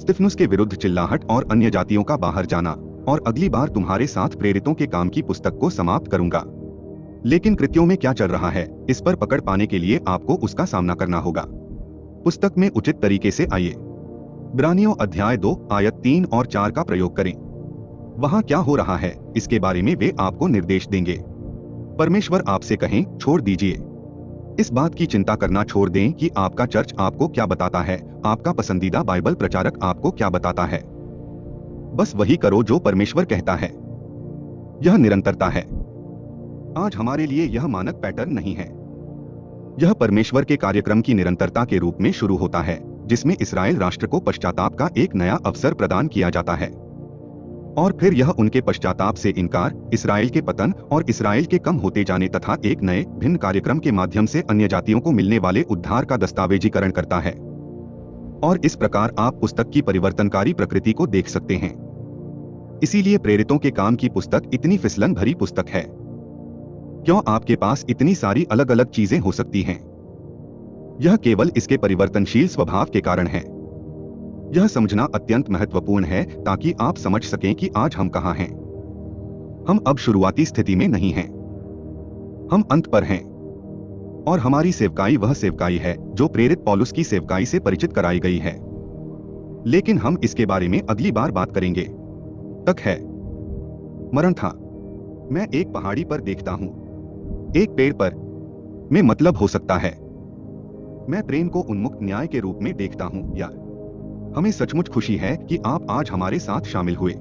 स्तिफनुस के विरुद्ध चिल्लाहट और अन्य जातियों का बाहर जाना, और अगली बार तुम्हारे साथ प्रेरितों के काम की पुस्तक को समाप्त करूंगा। लेकिन कृत्यों में क्या चल रहा है, इस पर पकड़ पाने के लिए आपको उसका सामना करना होगा। पुस्तक में उचित तरीके से आइए। इब्रानियों अध्याय 2 आयत 3 और 4 का प्रयोग करें। वहां क्या हो रहा है इसके बारे में वे आपको निर्देश देंगे। परमेश्वर आपसे कहें, छोड़ दीजिए। इस बात की चिंता करना छोड़ दें कि आपका चर्च आपको क्या बताता है, आपका पसंदीदा बाइबल प्रचारक आपको क्या बताता है। बस वही करो जो परमेश्वर कहता है। यह निरंतरता है। आज हमारे लिए यह मानक पैटर्न नहीं है। यह परमेश्वर के कार्यक्रम की निरंतरता के रूप में शुरू होता है, जिसमें इस्राएल राष्ट्र को पश्चाताप का एक नया अवसर प्रदान किया जाता है और फिर यह उनके पश्चाताप से इनकार, इस्राएल के पतन और इस्राएल के कम होते जाने तथा एक नए भिन्न कार्यक्रम के माध्यम से अन्य जातियों को मिलने वाले उद्धार का दस्तावेजीकरण करता है। और इस प्रकार आप पुस्तक की परिवर्तनकारी प्रकृति को देख सकते हैं। इसीलिए प्रेरितों के काम की पुस्तक इतनी फिसलन भरी पुस्तक है। क्यों आपके पास इतनी सारी अलग अलग चीजें हो सकती हैं? यह केवल इसके परिवर्तनशील स्वभाव के कारण है। यह समझना अत्यंत महत्वपूर्ण है ताकि आप समझ सकें कि आज हम कहां हैं। हम अब शुरुआती स्थिति में नहीं हैं। हम अंत पर हैं। और हमारी सेवकाई वह सेवकाई है जो प्रेरित पौलुस की सेवकाई से परिचित कराई गई है। लेकिन हम इसके बारे में अगली बार बात करेंगे। तक है। मरण था। मैं एक पहाड़ी पर देखता हूं। एक पेड़ पर में मतलब हो सकता है। मैं प्रेम को उन्मुक्त न्याय के रूप में देखता हूं। या हमें सचमुच खुशी है कि आप आज हमारे साथ शामिल हुए।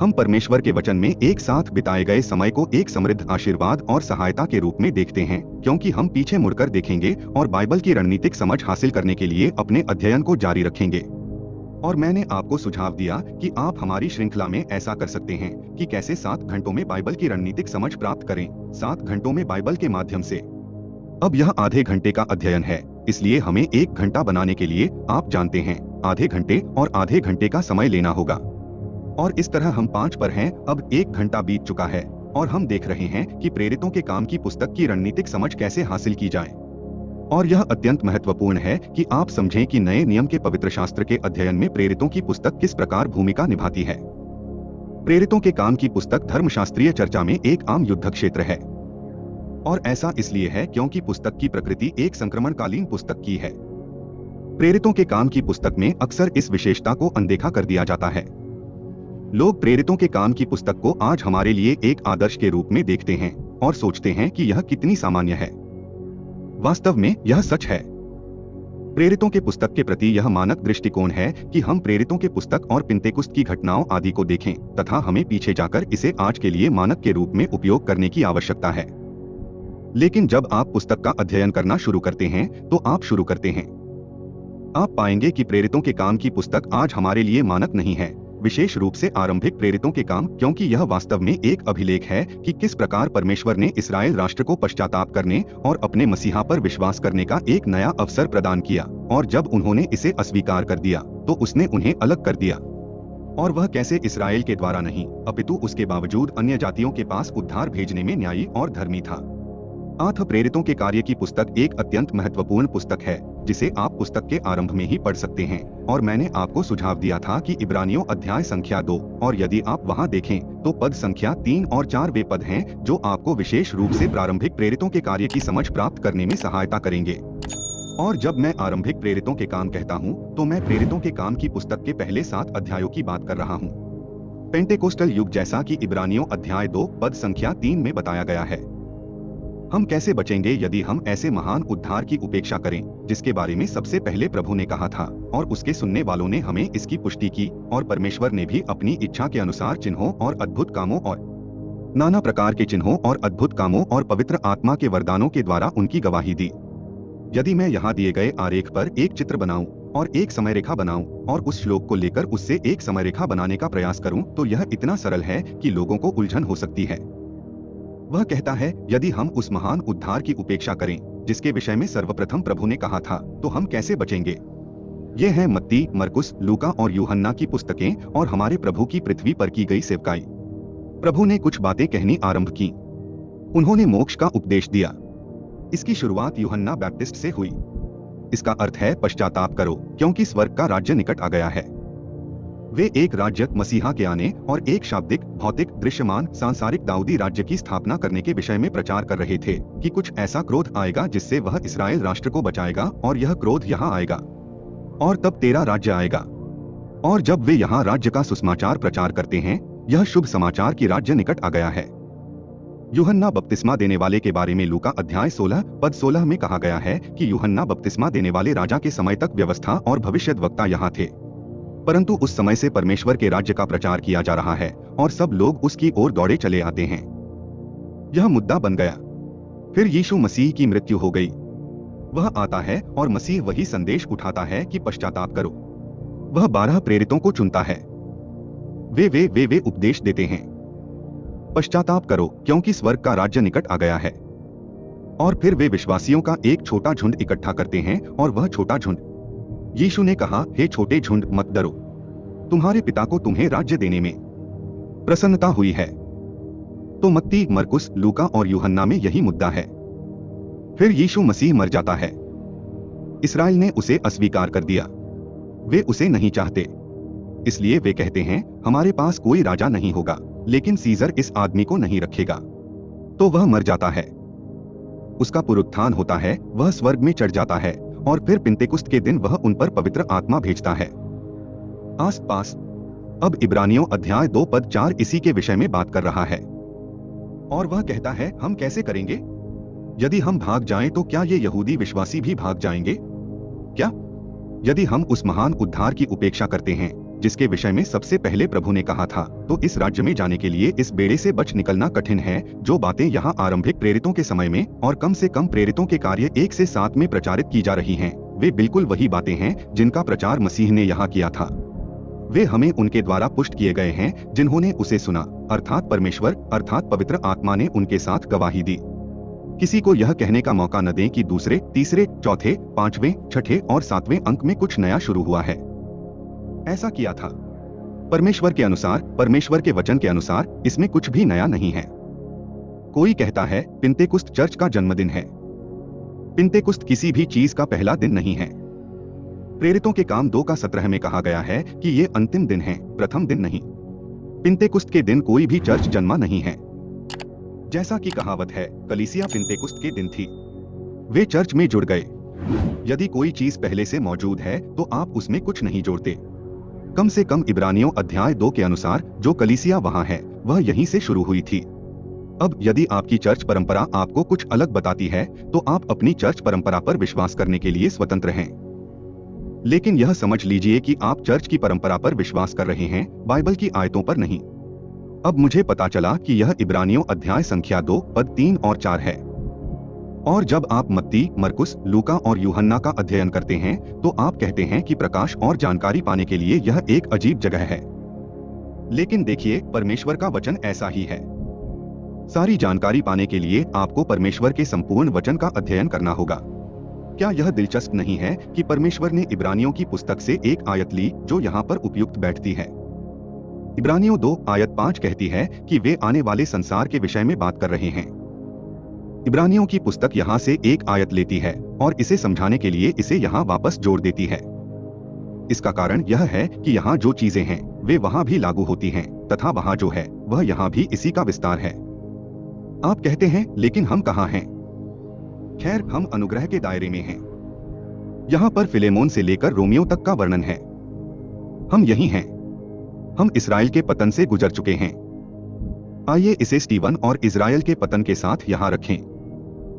हम परमेश्वर के वचन में एक साथ बिताए गए समय को एक समृद्ध आशीर्वाद और सहायता के रूप में देखते हैं, क्योंकि हम पीछे मुड़कर देखेंगे और बाइबल की रणनीतिक समझ हासिल करने के लिए अपने अध्ययन को जारी रखेंगे। और मैंने आपको सुझाव दिया कि आप हमारी श्रृंखला में ऐसा कर सकते हैं कि कैसे 7 घंटों में बाइबल की रणनीतिक समझ प्राप्त करें, 7 घंटों में बाइबल के माध्यम से। अब यह आधे घंटे का अध्ययन है, इसलिए हमें 1 घंटा बनाने के लिए, आप जानते हैं, आधे घंटे और आधे घंटे का समय लेना होगा। और इस तरह हम 5 पर हैं। अब 1 घंटा बीत चुका है और हम देख रहे हैं कि प्रेरितों के काम की पुस्तक की रणनीतिक समझ कैसे हासिल की जाए। और यह अत्यंत महत्वपूर्ण है कि आप समझें कि नए नियम के पवित्र शास्त्र के अध्ययन में प्रेरितों की पुस्तक किस प्रकार भूमिका निभाती है। प्रेरितों के काम की पुस्तक धर्मशास्त्रीय चर्चा में एक आम युद्ध क्षेत्र है। और ऐसा इसलिए है क्योंकि पुस्तक की प्रकृति एक संक्रमणकालीन पुस्तक की है। प्रेरितों के काम की पुस्तक में अक्सर इस विशेषता को अनदेखा कर दिया जाता है। लोग प्रेरितों के काम की पुस्तक को आज हमारे लिए एक आदर्श के रूप में देखते हैं और सोचते हैं कि यह कितनी सामान्य है। वास्तव में यह सच है। प्रेरितों के पुस्तक के प्रति यह मानक दृष्टिकोण है कि हम प्रेरितों के पुस्तक और पिन्तेकुस्त की घटनाओं आदि को देखें तथा हमें पीछे जाकर इसे आज के लिए मानक के रूप में उपयोग करने की आवश्यकता है। लेकिन जब आप पुस्तक का अध्ययन करना शुरू करते हैं तो आप शुरू करते हैं। आप पाएंगे कि प्रेरितों के काम की पुस्तक आज हमारे लिए मानक नहीं है, विशेष रूप से आरंभिक प्रेरितों के काम, क्योंकि यह वास्तव में एक अभिलेख है कि किस प्रकार परमेश्वर ने इस्राएल राष्ट्र को पश्चाताप करने और अपने मसीहा पर विश्वास करने का एक नया अवसर प्रदान किया, और जब उन्होंने इसे अस्वीकार कर दिया तो उसने उन्हें अलग कर दिया। और वह कैसे इस्राएल के द्वारा नहीं, अपितु उसके बावजूद अन्य जातियों के पास उद्धार भेजने में न्यायी और धर्मी था। आठ प्रेरितों के कार्य की पुस्तक एक अत्यंत महत्वपूर्ण पुस्तक है जिसे आप पुस्तक के आरंभ में ही पढ़ सकते हैं, और मैंने आपको सुझाव दिया था कि इब्रानियों अध्याय संख्या 2, और यदि आप वहां देखें तो पद संख्या 3 और 4 वे पद हैं जो आपको विशेष रूप से प्रारंभिक प्रेरितों के कार्य की समझ प्राप्त करने में सहायता करेंगे। और जब मैं आरंभिक प्रेरितों के काम कहता हूँ तो मैं प्रेरितों के काम की पुस्तक के पहले 7 अध्यायों की बात कर रहा हूँ। पेंटेकोस्टल युग जैसा कि इब्रानियों अध्याय 2 पद संख्या 3 में बताया गया है। हम कैसे बचेंगे यदि हम ऐसे महान उद्धार की उपेक्षा करें जिसके बारे में सबसे पहले प्रभु ने कहा था, और उसके सुनने वालों ने हमें इसकी पुष्टि की, और परमेश्वर ने भी अपनी इच्छा के अनुसार चिन्हों और अद्भुत कामों और नाना प्रकार के चिन्हों और अद्भुत कामों और पवित्र आत्मा के वरदानों के द्वारा उनकी गवाही दी। यदि मैं यहाँ दिए गए आरेख पर एक चित्र बनाऊं और एक समय रेखा बनाऊं और उस श्लोक को लेकर उससे एक समय रेखा बनाने का प्रयास करूं तो यह इतना सरल है कि लोगों को उलझन हो सकती है। वह कहता है, यदि हम उस महान उद्धार की उपेक्षा करें जिसके विषय में सर्वप्रथम प्रभु ने कहा था, तो हम कैसे बचेंगे? ये हैं मत्ती, मरकुस, लूका और यूहन्ना की पुस्तकें और हमारे प्रभु की पृथ्वी पर की गई सेवकाई। प्रभु ने कुछ बातें कहनी आरंभ की। उन्होंने मोक्ष का उपदेश दिया। इसकी शुरुआत यूहन्ना बैप्टिस्ट से हुई। इसका अर्थ है पश्चाताप करो, क्योंकि स्वर्ग का राज्य निकट आ गया है। वे एक राज्य मसीहा के आने और एक शाब्दिक, भौतिक, दृश्यमान, सांसारिक दाऊदी राज्य की स्थापना करने के विषय में प्रचार कर रहे थे कि कुछ ऐसा क्रोध आएगा जिससे वह इस्राएल राष्ट्र को बचाएगा, और यह क्रोध यहाँ आएगा और तब तेरा राज्य आएगा। और जब वे यहाँ राज्य का सुसमाचार प्रचार करते हैं, यह शुभ समाचार की राज्य निकट आ गया है। यूहन्ना बपतिस्मा देने वाले के बारे में लूका अध्याय 16 पद 16 में कहा गया है कि यूहन्ना बपतिस्मा देने वाले राजा के समय तक व्यवस्था और भविष्यद्वक्ता यहाँ थे, परंतु उस समय से परमेश्वर के राज्य का प्रचार किया जा रहा है और सब लोग उसकी ओर दौड़े चले आते हैं। यह मुद्दा बन गया। फिर यीशु मसीह की मृत्यु हो गई। वह आता है और मसीह वही संदेश उठाता है कि पश्चाताप करो। वह 12 प्रेरितों को चुनता है। वे उपदेश देते हैं, पश्चाताप करो क्योंकि स्वर्ग का राज्य निकट आ गया है। और फिर वे विश्वासियों का एक छोटा झुंड इकट्ठा करते हैं, और वह छोटा झुंड, यीशु ने कहा, हे छोटे झुंड मत डरो, तुम्हारे पिता को तुम्हें राज्य देने में प्रसन्नता हुई है। तो मत्ती, मरकुस, लूका और यूहन्ना में यही मुद्दा है। फिर यीशु मसीह मर जाता है। इस्राएल ने उसे अस्वीकार कर दिया। वे उसे नहीं चाहते, इसलिए वे कहते हैं, हमारे पास कोई राजा नहीं होगा, लेकिन सीजर इस आदमी को नहीं रखेगा। तो वह मर जाता है। उसका पुनरुत्थान होता है, वह स्वर्ग में चढ़ जाता है, और फिर पिंतेकुस्त के दिन वह उन पर पवित्र आत्मा भेजता है। आस पास अब इब्रानियों अध्याय 2 पद 4 इसी के विषय में बात कर रहा है। और वह कहता है, हम कैसे करेंगे? यदि हम भाग जाएं तो क्या ये यहूदी विश्वासी भी भाग जाएंगे? क्या? यदि हम उस महान उद्धार की उपेक्षा करते हैं जिसके विषय में सबसे पहले प्रभु ने कहा था, तो इस राज्य में जाने के लिए इस बेड़े से बच निकलना कठिन है। जो बातें यहाँ आरंभिक प्रेरितों के समय में और कम से कम प्रेरितों के कार्य 1 से 7 में प्रचारित की जा रही हैं, वे बिल्कुल वही बातें हैं जिनका प्रचार मसीह ने यहाँ किया था। वे हमें उनके द्वारा पुष्ट किए गए हैं जिन्होंने उसे सुना, अर्थात परमेश्वर, अर्थात पवित्र आत्मा ने उनके साथ गवाही दी। किसी को यह कहने का मौका न दें कि दूसरे, तीसरे, चौथे, 5वें, 6ठे और 7वें अंक में कुछ नया शुरू हुआ है। ऐसा किया था। परमेश्वर के अनुसार, परमेश्वर के वचन के अनुसार इसमें कुछ भी नया नहीं है। कोई कहता है पिंतेकुस्त चर्च का जन्मदिन है। पिंतेकुस्त किसी भी चीज का पहला दिन नहीं है। प्रेरितों के काम 2 का 17 में कहा गया है कि ये अंतिम दिन है, प्रथम दिन नहीं। पिंतेकुस्त के दिन कोई भी चर्च जन्मा नहीं है। जैसा कि कहावत है, कलीसिया पिंतेकुस्त के दिन थी। वे चर्च में जुड़ गए। यदि कोई चीज पहले से मौजूद है तो आप उसमें कुछ नहीं जोड़ते। कम से कम इब्रानियों अध्याय 2 के अनुसार जो कलीसिया वहां है वह यहीं से शुरू हुई थी। अब यदि आपकी चर्च परंपरा आपको कुछ अलग बताती है तो आप अपनी चर्च परंपरा पर विश्वास करने के लिए स्वतंत्र हैं, लेकिन यह समझ लीजिए कि आप चर्च की परंपरा पर विश्वास कर रहे हैं, बाइबल की आयतों पर नहीं। अब मुझे पता चला कि यह इब्रानियों अध्याय संख्या 2 पद 3 और 4 है। और जब आप मत्ती, मरकुस, लूका और यूहन्ना का अध्ययन करते हैं तो आप कहते हैं कि प्रकाश और जानकारी पाने के लिए यह एक अजीब जगह है। लेकिन देखिए, परमेश्वर का वचन ऐसा ही है। सारी जानकारी पाने के लिए आपको परमेश्वर के संपूर्ण वचन का अध्ययन करना होगा। क्या यह दिलचस्प नहीं है कि परमेश्वर ने इब्रानियों की पुस्तक से एक आयत ली जो यहाँ पर उपयुक्त बैठती है। इब्रानियों 2 आयत 5 कहती है कि वे आने वाले संसार के विषय में बात कर रहे हैं। इब्रानियों की पुस्तक यहाँ से एक आयत लेती है और इसे समझाने के लिए इसे यहाँ वापस जोड़ देती है। इसका कारण यह है कि यहाँ जो चीजें हैं वे वहाँ भी लागू होती हैं तथा वहाँ जो है वह यहाँ भी इसी का विस्तार है। आप कहते हैं लेकिन हम कहाँ हैं? खैर, हम अनुग्रह के दायरे में हैं। यहाँ पर फिलेमोन से लेकर रोमियो तक का वर्णन है। हम यही हैं। हम इस्राएल के पतन से गुजर चुके हैं। आइए इसे स्टीवन और इजराइल के पतन के साथ यहाँ रखें।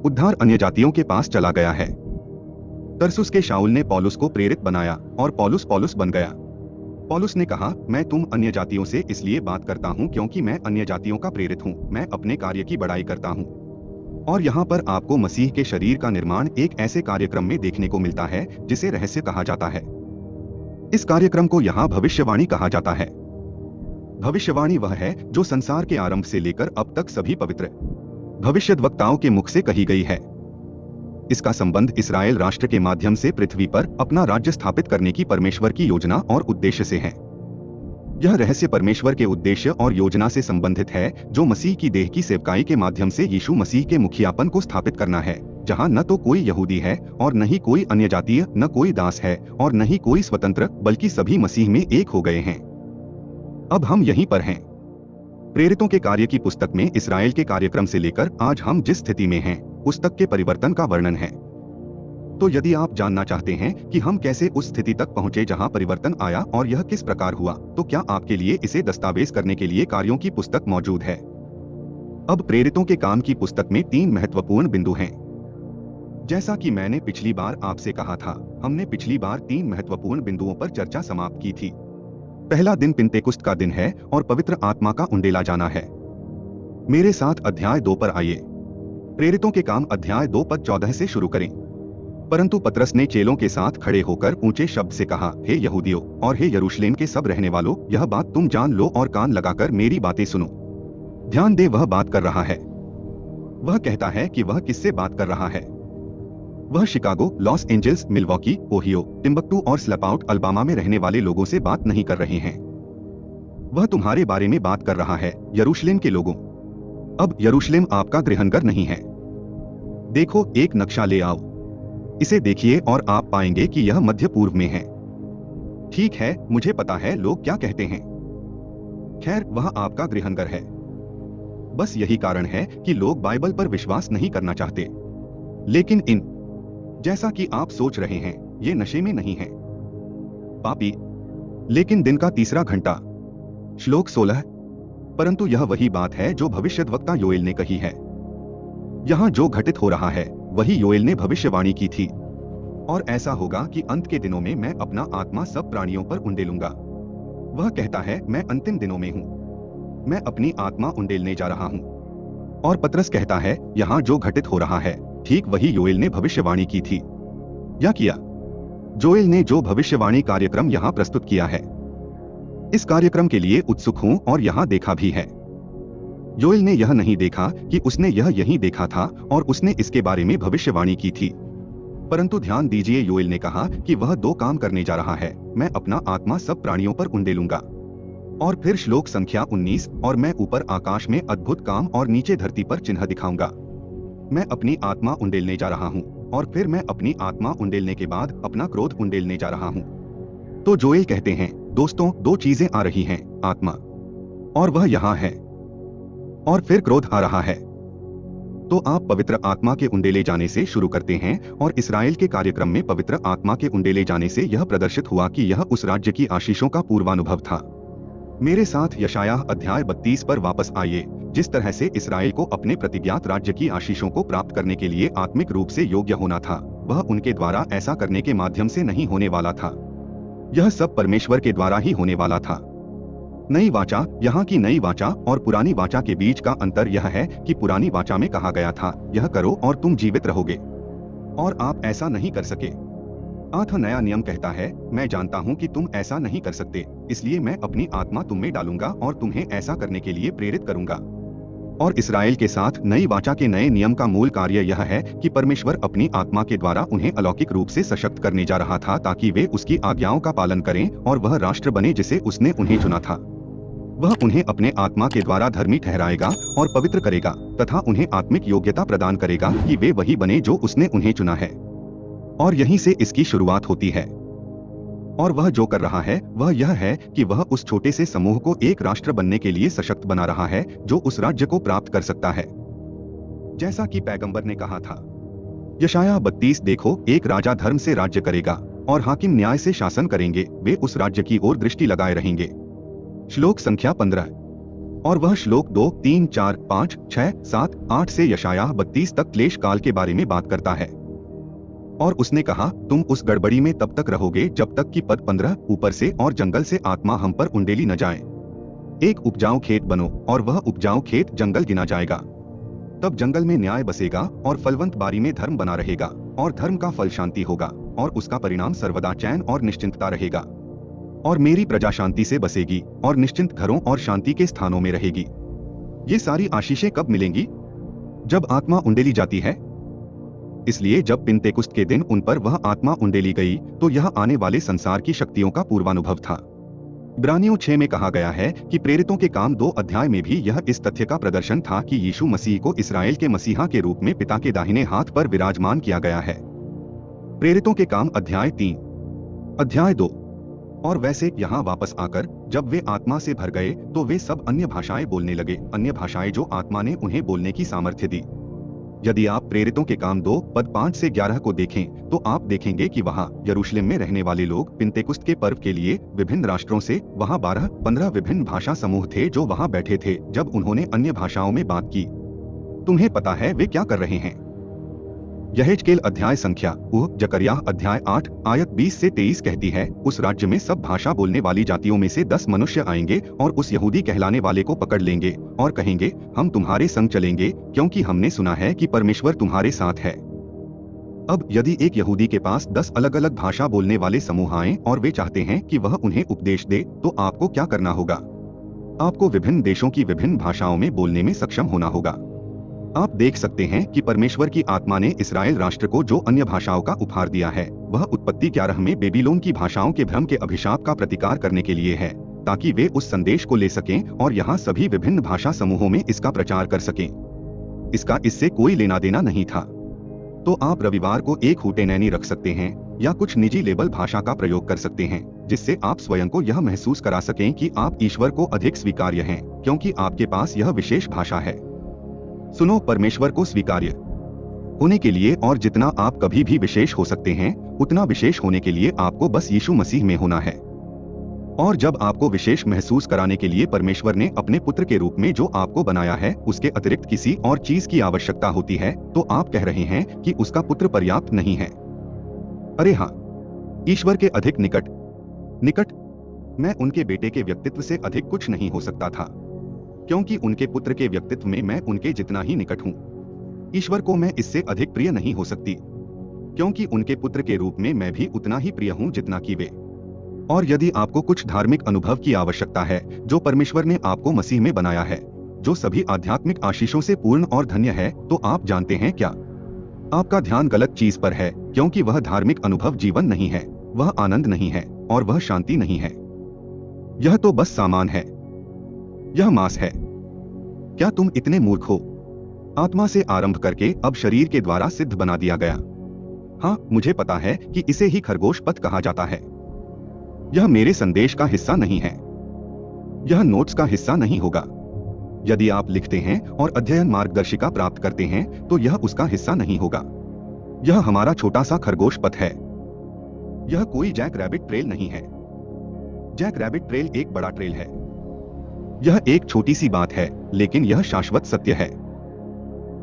उद्धार अन्य जातियों के पास चला गया है। तरसुस के शाऊल ने पौलुस को प्रेरित बनाया और पौलुस बन गया। पौलुस ने कहा, मैं तुम अन्य जातियों से इसलिए बात करता हूँ क्योंकि मैं अन्य जातियों का प्रेरित हूँ। मैं अपने कार्य की बड़ाई करता हूँ। और यहाँ पर आपको मसीह के शरीर का निर्माण एक ऐसे कार्यक्रम में देखने को मिलता है जिसे रहस्य कहा जाता है। इस कार्यक्रम को यहाँ भविष्यवाणी कहा जाता है। भविष्यवाणी वह है जो संसार के आरंभ से लेकर अब तक सभी पवित्र भविष्यद्वक्ताओं के मुख से कही गई है। इसका संबंध इस्राएल राष्ट्र के माध्यम से पृथ्वी पर अपना राज्य स्थापित करने की परमेश्वर की योजना और उद्देश्य से है। यह रहस्य परमेश्वर के उद्देश्य और योजना से संबंधित है जो मसीह की देह की सेवकाई के माध्यम से यीशु मसीह के मुखियापन को स्थापित करना है, जहां न तो कोई यहूदी है और न ही कोई अन्य जातीय, न कोई दास है और न ही कोई स्वतंत्र, बल्कि सभी मसीह में एक हो गए हैं। अब हम यहीं पर हैं। प्रेरितों के कार्य की पुस्तक में इस्राएल के कार्यक्रम से लेकर आज हम जिस स्थिति में हैं उस तक के परिवर्तन का वर्णन है। तो यदि आप जानना चाहते हैं कि हम कैसे उस स्थिति तक पहुंचे जहां परिवर्तन आया और यह किस प्रकार हुआ, तो क्या आपके लिए इसे दस्तावेज करने के लिए कार्यों की पुस्तक मौजूद है। अब प्रेरितों के काम की पुस्तक में 3 महत्वपूर्ण बिंदु हैं। जैसा कि मैंने पिछली बार आपसे कहा था, हमने पिछली बार 3 महत्वपूर्ण बिंदुओं पर चर्चा समाप्त की थी। पहला दिन पिन्तेकुस्त का दिन है और पवित्र आत्मा का उंडेला जाना है। मेरे साथ अध्याय 2 पर आइए। प्रेरितों के काम अध्याय 2 पद 14 से शुरू करें। परंतु पतरस ने चेलों के साथ खड़े होकर ऊंचे शब्द से कहा, हे यहूदियों और हे यरूशलेम के सब रहने वालों, यह बात तुम जान लो और कान लगाकर मेरी बातें सुनो। ध्यान दे, वह बात कर रहा है। वह कहता है कि वह किससे बात कर रहा है। वह Chicago, Los Angeles, Milwaukee, Ohio, Timbuktu और स्लैपाउट, अल्बामा में रहने वाले लोगों से बात नहीं कर रहे हैं। वह तुम्हारे बारे में बात कर रहा है, यरूशलेम के लोगों। अब यरूशलेम आपका गृहनगर नहीं है। देखो, एक नक्शा ले आओ, इसे देखिए और आप पाएंगे कि यह मध्य पूर्व में है। ठीक है, मुझे पता है लोग क्या कहते हैं। खैर, वह आपका गृहनगर है। बस यही कारण है कि लोग बाइबल पर विश्वास नहीं करना चाहते। लेकिन जैसा कि आप सोच रहे हैं, ये नशे में नहीं है, पापी। लेकिन दिन का 3रा घंटा, श्लोक 16। परंतु यह वही बात है जो भविष्यद्वक्ता योएल ने कही है। यहाँ जो घटित हो रहा है वही योएल ने भविष्यवाणी की थी। और ऐसा होगा कि अंत के दिनों में मैं अपना आत्मा सब प्राणियों पर उंडेलूंगा। वह कहता है, मैं अंतिम दिनों में हूँ, मैं अपनी आत्मा उंडेलने जा रहा हूँ। और पतरस कहता है, यहाँ जो घटित हो रहा है ठीक वही योएल ने भविष्यवाणी की थी या किया। जोएल ने जो भविष्यवाणी कार्यक्रम यहाँ प्रस्तुत किया है, इस कार्यक्रम के लिए उत्सुक हूँ और यहाँ देखा भी है। योएल ने यह नहीं देखा कि उसने यह यहीं देखा था और उसने इसके बारे में भविष्यवाणी की थी। परंतु ध्यान दीजिए, योएल ने कहा कि वह 2 काम करने जा रहा है, मैं अपना आत्मा सब प्राणियों पर उंडेलूंगा। और फिर श्लोक संख्या 19, और मैं ऊपर आकाश में अद्भुत काम और नीचे धरती पर चिन्ह दिखाऊंगा। मैं अपनी आत्मा उंडेलने जा रहा हूँ और फिर मैं अपनी आत्मा उंडेलने के बाद अपना क्रोध उंडेलने जा रहा हूँ। तो जोएल कहते हैं, दोस्तों 2 चीजें आ रही हैं, आत्मा और वह यहाँ है, और फिर क्रोध आ रहा है। तो आप पवित्र आत्मा के उंडेले जाने से शुरू करते हैं और इस्राएल के कार्यक्रम में पवित्र आत्मा के उंडेले जाने से यह प्रदर्शित हुआ कि यह उस राज्य की आशीषों का पूर्वानुभव था। मेरे साथ यशायाह अध्याय 32 पर वापस आइए। जिस तरह से इस्राएल को अपने प्रतिज्ञात राज्य की आशीषों को प्राप्त करने के लिए आत्मिक रूप से योग्य होना था, वह उनके द्वारा ऐसा करने के माध्यम से नहीं होने वाला था। यह सब परमेश्वर के द्वारा ही होने वाला था। नई वाचा, यहाँ की नई वाचा और पुरानी वाचा के बीच का अंतर यह है कि पुरानी वाचा में कहा गया था, यह करो और तुम जीवित रहोगे, और आप ऐसा नहीं कर सके। नया नियम कहता है, मैं जानता हूँ कि तुम ऐसा नहीं कर सकते, इसलिए मैं अपनी आत्मा तुम में डालूंगा और तुम्हें ऐसा करने के लिए प्रेरित करूंगा। और इस्राएल के साथ नई वाचा के नए नियम का मूल कार्य यह है कि परमेश्वर अपनी आत्मा के द्वारा उन्हें अलौकिक रूप से सशक्त करने जा रहा था ताकि वे उसकी आज्ञाओं का पालन करें और वह राष्ट्र बने जिसे उसने उन्हें चुना था। वह उन्हें अपने आत्मा के द्वारा धर्मी ठहराएगा और पवित्र करेगा तथा उन्हें आत्मिक योग्यता प्रदान करेगा कि वे वही बने जो उसने उन्हें चुना है। और यहीं से इसकी शुरुआत होती है। और वह जो कर रहा है वह यह है कि वह उस छोटे से समूह को एक राष्ट्र बनने के लिए सशक्त बना रहा है जो उस राज्य को प्राप्त कर सकता है। जैसा कि पैगंबर ने कहा था, यशायाह 32 देखो, एक राजा धर्म से राज्य करेगा और हाकिम न्याय से शासन करेंगे, वे उस राज्य की ओर दृष्टि लगाए रहेंगे। श्लोक संख्या 15। और वह श्लोक 2, 3, 4, 5, 6, 7, 8 से यशायाह 32 तक क्लेश काल के बारे में बात करता है। और उसने कहा, तुम उस गड़बड़ी में तब तक रहोगे जब तक कि पद 15 ऊपर से और जंगल से आत्मा हम पर उंडेली न जाए। एक उपजाऊ खेत बनो और वह उपजाऊ खेत जंगल गिना जाएगा। तब जंगल में न्याय बसेगा और फलवंत बारी में धर्म बना रहेगा और धर्म का फल शांति होगा और उसका परिणाम सर्वदा चैन और निश्चिंतता रहेगा। और मेरी प्रजा शांति से बसेगी और निश्चिंत घरों और शांति के स्थानों में रहेगी। ये सारी आशीषें कब मिलेंगी? जब आत्मा उंडेली जाती है। इसलिए जब पिन्तेकुस्त के दिन उन पर वह आत्मा उंडेली गई तो यह आने वाले संसार की शक्तियों का पूर्वानुभव था। इब्रानियों 6 में कहा गया है कि प्रेरितों के काम 2 अध्याय में भी यह इस तथ्य का प्रदर्शन था कि यीशु मसीह को इसराइल के मसीहा के रूप में पिता के दाहिने हाथ पर विराजमान किया गया है। प्रेरितों के काम अध्याय 3, अध्याय 2। और वैसे यहाँ वापस आकर जब वे आत्मा से भर गए तो वे सब अन्य भाषाएं बोलने लगे, अन्य भाषाएं जो आत्मा ने उन्हें बोलने की सामर्थ्य दी। यदि आप प्रेरितों के काम 2 पद 5 से 11 को देखें तो आप देखेंगे कि वहाँ यरूशलेम में रहने वाले लोग पिन्तेकुस्त के पर्व के लिए विभिन्न राष्ट्रों से, वहाँ 12-15 विभिन्न भाषा समूह थे जो वहाँ बैठे थे जब उन्होंने अन्य भाषाओं में बात की। तुम्हें पता है वे क्या कर रहे हैं? यहेजकेल अध्याय संख्या जकरियाह अध्याय 8 आयत 20 से 23 कहती है, उस राज्य में सब भाषा बोलने वाली जातियों में से 10 मनुष्य आएंगे और उस यहूदी कहलाने वाले को पकड़ लेंगे और कहेंगे, हम तुम्हारे संग चलेंगे क्योंकि हमने सुना है कि परमेश्वर तुम्हारे साथ है। अब यदि एक यहूदी के पास 10 अलग अलग भाषा बोलने वाले समूह आए और वे चाहते हैं कि वह उन्हें उपदेश दे तो आपको क्या करना होगा? आपको विभिन्न देशों की विभिन्न भाषाओं में बोलने में सक्षम होना होगा। आप देख सकते हैं कि परमेश्वर की आत्मा ने इसराइल राष्ट्र को जो अन्य भाषाओं का उपहार दिया है वह उत्पत्ति 11 में बेबीलोन की भाषाओं के भ्रम के अभिशाप का प्रतिकार करने के लिए है, ताकि वे उस संदेश को ले सकें और यहाँ सभी विभिन्न भाषा समूहों में इसका प्रचार कर सकें। इसका इससे कोई लेना देना नहीं था। तो आप रविवार को एक हुटेनैनी रख सकते हैं या कुछ निजी लेबल भाषा का प्रयोग कर सकते हैं जिससे आप स्वयं को यह महसूस करा सकें कि आप ईश्वर को अधिक स्वीकार्य हैं क्योंकि आपके पास यह विशेष भाषा है। सुनो, परमेश्वर को स्वीकार्य होने के लिए और जितना आप कभी भी विशेष हो सकते हैं उतना विशेष होने के लिए आपको बस यीशु मसीह में होना है। और जब आपको विशेष महसूस कराने के लिए परमेश्वर ने अपने पुत्र के रूप में जो आपको बनाया है उसके अतिरिक्त किसी और चीज की आवश्यकता होती है तो आप कह रहे हैं कि उसका पुत्र पर्याप्त नहीं है। अरे हाँ, ईश्वर के अधिक निकट मैं उनके बेटे के व्यक्तित्व से अधिक कुछ नहीं हो सकता था, क्योंकि उनके पुत्र के व्यक्तित्व में मैं उनके जितना ही निकट हूँ। ईश्वर को मैं इससे अधिक प्रिय नहीं हो सकती, क्योंकि उनके पुत्र के रूप में मैं भी उतना ही प्रिय हूँ जितना कि वे। और यदि आपको कुछ धार्मिक अनुभव की आवश्यकता है जो परमेश्वर ने आपको मसीह में बनाया है, जो सभी आध्यात्मिक आशीषों से पूर्ण और धन्य है, तो आप जानते हैं क्या? आपका ध्यान गलत चीज पर है, क्योंकि वह धार्मिक अनुभव जीवन नहीं है, वह आनंद नहीं है और वह शांति नहीं है। यह तो बस सामान है, यह मांस है। क्या तुम इतने मूर्ख हो? आत्मा से आरंभ करके अब शरीर के द्वारा सिद्ध बना दिया गया। हाँ, मुझे पता है कि इसे ही खरगोश पथ कहा जाता है। यह मेरे संदेश का हिस्सा नहीं है, यह नोट्स का हिस्सा नहीं होगा। यदि आप लिखते हैं और अध्ययन मार्गदर्शिका प्राप्त करते हैं तो यह उसका हिस्सा नहीं होगा। यह हमारा छोटा सा खरगोश पथ है। यह कोई जैक रैबिट ट्रेल नहीं है। जैक रैबिट ट्रेल एक बड़ा ट्रेल है। यह एक छोटी सी बात है, लेकिन यह शाश्वत सत्य है।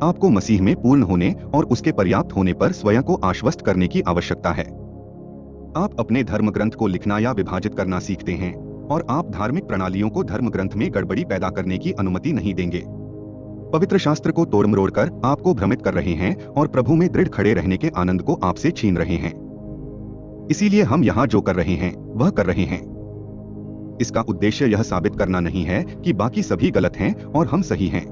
आपको मसीह में पूर्ण होने और उसके पर्याप्त होने पर स्वयं को आश्वस्त करने की आवश्यकता है। आप अपने धर्म ग्रंथ को लिखना या विभाजित करना सीखते हैं और आप धार्मिक प्रणालियों को धर्म ग्रंथ में गड़बड़ी पैदा करने की अनुमति नहीं देंगे। पवित्र शास्त्र को तोड़-मरोड़ कर आपको भ्रमित कर रहे हैं और प्रभु में दृढ़ खड़े रहने के आनंद को आपसे छीन रहे हैं। इसीलिए हम यहाँ जो कर रहे हैं वह कर रहे हैं। इसका उद्देश्य यह साबित करना नहीं है कि बाकी सभी गलत हैं और हम सही हैं।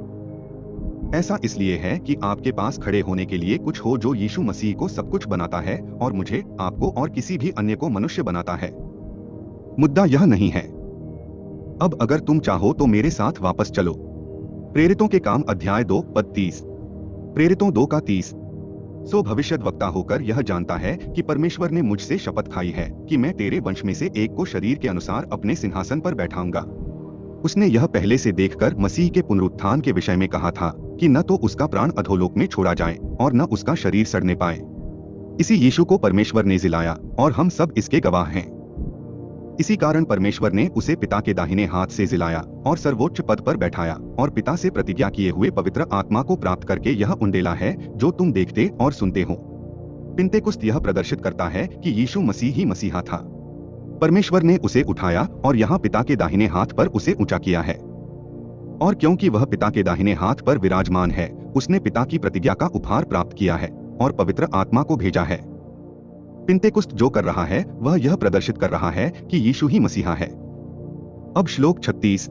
ऐसा इसलिए है कि आपके पास खड़े होने के लिए कुछ हो जो यीशु मसीह को सब कुछ बनाता है और मुझे, आपको और किसी भी अन्य को मनुष्य बनाता है। मुद्दा यह नहीं है। अब अगर तुम चाहो तो मेरे साथ वापस चलो। प्रेरितों के काम अध्याय 2 पद 30। प्रेरितों 2 का 30। सो भविष्यद्वक्ता होकर यह जानता है कि परमेश्वर ने मुझसे शपथ खाई है कि मैं तेरे वंश में से एक को शरीर के अनुसार अपने सिंहासन पर बैठाऊंगा। उसने यह पहले से देखकर मसीह के पुनरुत्थान के विषय में कहा था कि न तो उसका प्राण अधोलोक में छोड़ा जाए और न उसका शरीर सड़ने पाए। इसी यीशु को परमेश्वर ने जिलाया और हम सब इसके गवाह हैं। इसी कारण परमेश्वर ने उसे पिता के दाहिने हाथ से जिलाया और सर्वोच्च पद पर बैठाया और पिता से प्रतिज्ञा किए हुए पवित्र आत्मा को प्राप्त करके यह उंडेला है जो तुम देखते और सुनते हो। पिन्तेकुस्त यह प्रदर्शित करता है कि यीशु मसीह ही मसीहा था। परमेश्वर ने उसे उठाया और यहाँ पिता के दाहिने हाथ पर उसे ऊंचा किया है। और क्योंकि वह पिता के दाहिने हाथ पर विराजमान है, उसने पिता की प्रतिज्ञा का उपहार प्राप्त किया है और पवित्र आत्मा को भेजा है। पिन्तेकुस्त जो कर रहा है वह यह प्रदर्शित कर रहा है कि यीशु ही मसीहा है। अब श्लोक 36